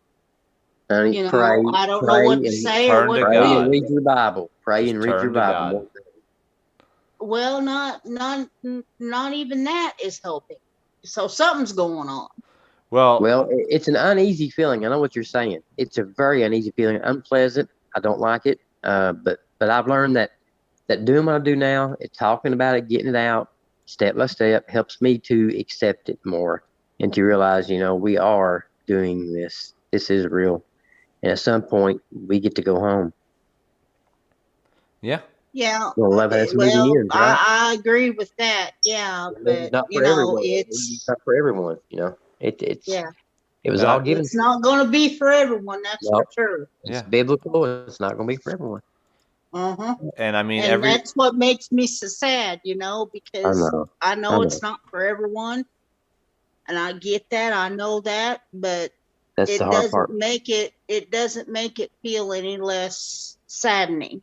Honey,
I don't know what to say or what to
pray and read your Bible. Pray and read your Bible.
well, not even that is helping. So something's going on.
Well,
it's an uneasy feeling. I know what you're saying. It's a very uneasy feeling, unpleasant. I don't like it. But I've learned that doing what I do now, talking about it, getting it out, step by step, helps me to accept it more and to realize, we are doing this. This is real, and at some point, we get to go home.
Yeah.
Yeah.
Well, that's
Well,
ends, right?
I agree with that. Yeah, but
not for everyone. It's not for everyone. It's
yeah.
It was all given.
It's not going to be for everyone. That's for sure.
It's biblical. It's not going to be for everyone.
And I mean,
and that's what makes me so sad, because I know it's not for everyone, and I get that. I know that, but
that's the hard part.
It doesn't make it feel any less saddening.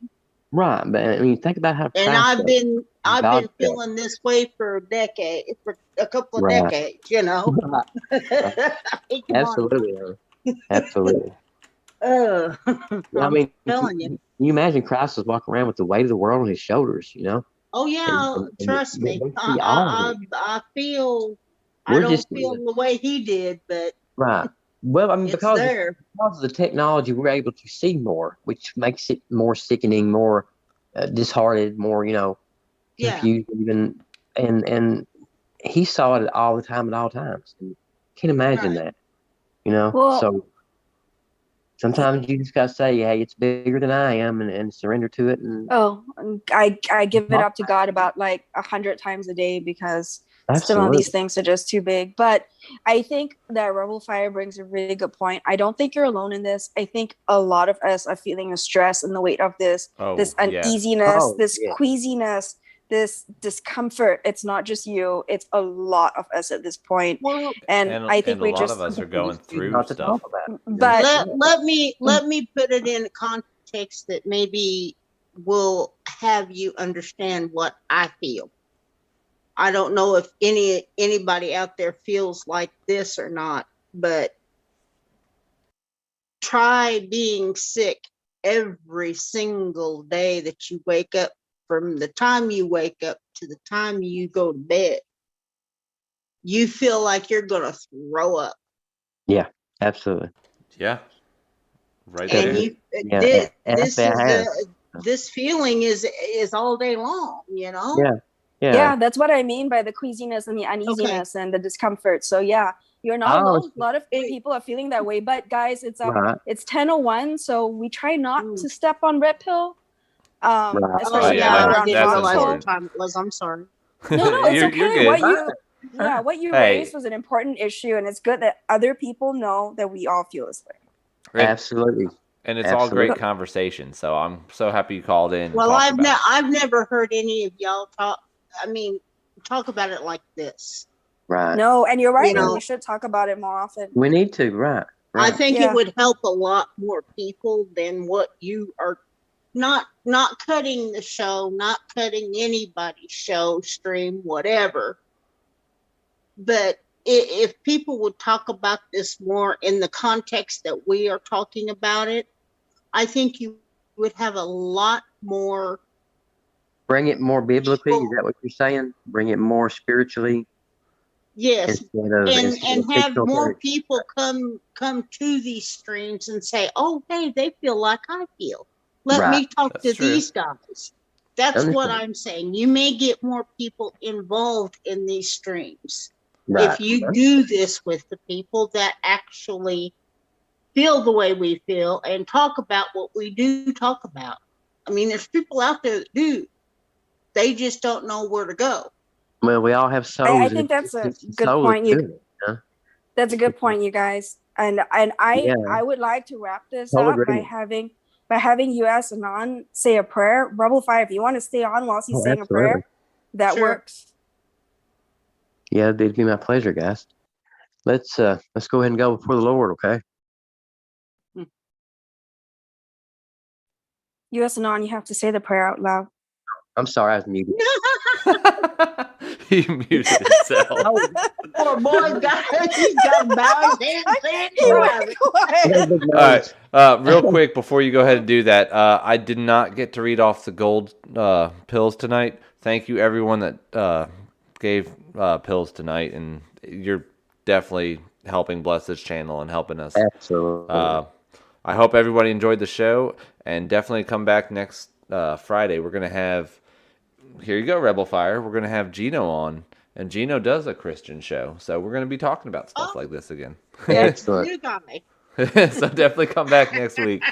Right, but I mean, think about how.
And I've been feeling this way for a couple of decades.
Absolutely, absolutely. I mean,
telling you.
You imagine Christ was walking around with the weight of the world on his shoulders,
Oh yeah, trust me. I feel. I don't feel the way he did, but
right. Well, I mean, because
of
the technology, we're able to see more, which makes it more sickening, more disheartened, more, confused, even. And he saw it all the time at all times. And can't imagine that, So sometimes you just gotta say, "Hey, it's bigger than I am," and surrender to it. And
I give it up to God about like 100 times a day because. Some of these things are just too big. But I think that Rebel Fire brings a really good point. I don't think you're alone in this. I think a lot of us are feeling the stress and the weight of this uneasiness, this queasiness, this discomfort. It's not just you. It's a lot of us at this point.
Well,
and I think
a lot of us are going through stuff.
But
let me put it in a context that maybe will have you understand what I feel. I don't know if anybody out there feels like this or not, but try being sick every single day that you wake up, from the time you wake up to the time you go to bed. You feel like you're going to throw up.
Yeah, absolutely.
Yeah. Right
and
there.
This feeling is all day long,
Yeah, that's what I mean by the queasiness and the uneasiness and the discomfort. So yeah, you're not alone. A lot of people are feeling that way. But guys, it's 10:01, so we try not to step on red pill. Especially now around
what time it was. I'm sorry.
No, it's okay. What you raised was an important issue, and it's good that other people know that we all feel this way.
Absolutely.
And it's all great conversation. So I'm so happy you called in.
Well, I've never heard any of y'all talk about it like this.
Right.
No, and you're right. We should talk about it more often.
We need to, right.
I think it would help a lot more people than what you are not cutting the show, not cutting anybody's show, stream, whatever. But if people would talk about this more in the context that we are talking about it, I think you would have a lot more.
Bring it more biblically. Is that what you're saying? Bring it more spiritually.
Yes, and have more people come to these streams and say, "Oh, hey, they feel like I feel. Let me talk to these guys." That's what I'm saying. You may get more people involved in these streams if you do this with the people that actually feel the way we feel and talk about what we do talk about. I mean, there's people out there that do. They just don't know where to go.
Well, we all have souls.
I think that's a good point. That's a good point, you guys. And I would like to wrap this up by having US Anon say a prayer. Rebel Fire, if you want to stay on whilst he's saying a prayer, that works.
Yeah, it'd be my pleasure, guys. Let's go ahead and go before the Lord, okay?
US Anon, you have to say the prayer out loud.
I'm sorry, I was muted.
He muted himself.
Poor boy, he's got to bow his head.
All right. Real quick, before you go ahead and do that, I did not get to read off the gold pills tonight. thank you everyone that gave pills tonight, and you're definitely helping bless this channel and helping us.
Absolutely.
I hope everybody enjoyed the show, and definitely come back next Friday. We're gonna have, here you go, Rebel Fire. We're gonna have Gino on, and Gino does a Christian show, so we're gonna be talking about stuff like this again.
Excellent.
You got me.
So definitely come back next week.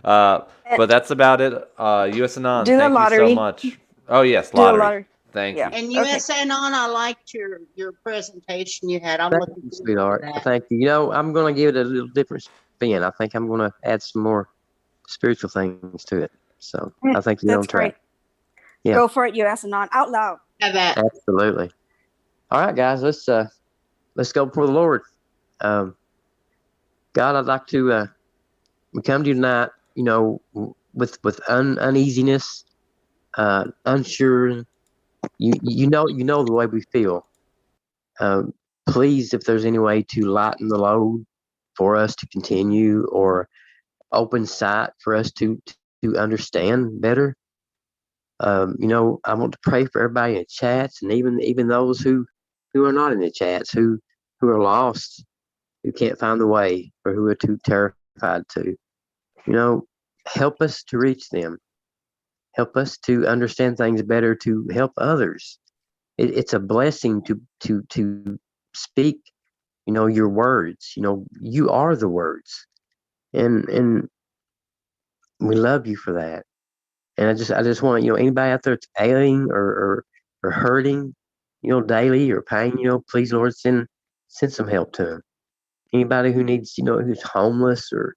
But that's about it. US Anon,
Do the
thank you so
lottery.
much. Oh yes,
Do the
lottery.
lottery.
Thank
Yeah.
you.
And
Okay.
USN on, I liked your presentation you had. I'm
Thank
looking
you,
forward
sweetheart.
to that.
Thank you. You know, I'm going to give it a little different spin. I think I'm going to add some more spiritual things to it. So I think you're on
That's
track.
great.
Yeah.
Go for it, US Anon. Out loud.
Have that.
Absolutely. All right, guys, let's go before the Lord. God, I'd like to we come to you tonight, you know, with uneasiness, unsure. You know the way we feel. Please, if there's any way to lighten the load for us to continue, or open sight for us to understand better. You know, I want to pray for everybody in chats, and even those who are not in the chats, who are lost, who can't find the way, or who are too terrified to. You know, help us to reach them. Help us to understand things better, to help others. It's a blessing to speak. You know, your words. You know, you are the words, and we love you for that. And I just want, you know, anybody out there that's ailing or hurting, you know, daily or pain, you know, please, Lord, send some help to them. Anybody who needs, you know, who's homeless or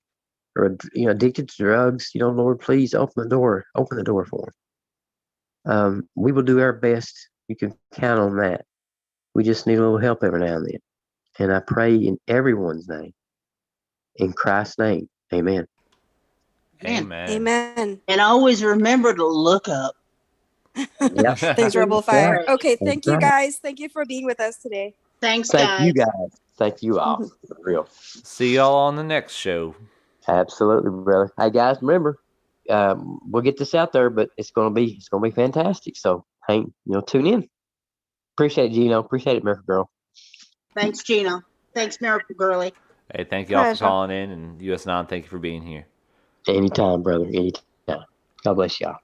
you know, addicted to drugs, you know, Lord, please open the door for them. We will do our best. You can count on that. We just need a little help every now and then. And I pray in everyone's name, in Christ's name, amen.
Amen.
Amen.
And always remember to look up.
Yep.
Thanks, Rebel Fire. Okay,
That's
thank you
right.
guys. Thank you for being with us today.
Thanks,
Thank
guys.
you guys. Thank you all. For real.
See y'all on the next show.
Absolutely, brother. Hey guys, remember, we'll get this out there, but it's gonna be fantastic. So hey, you know, tune in. Appreciate it, Gino. Appreciate it, Miracle Girl.
Thanks, Gino. Thanks, Miracle Girlie.
Hey, thank y'all for
Pleasure.
calling in, and US9, thank you for being here.
Anytime, brother. Anytime. God bless y'all.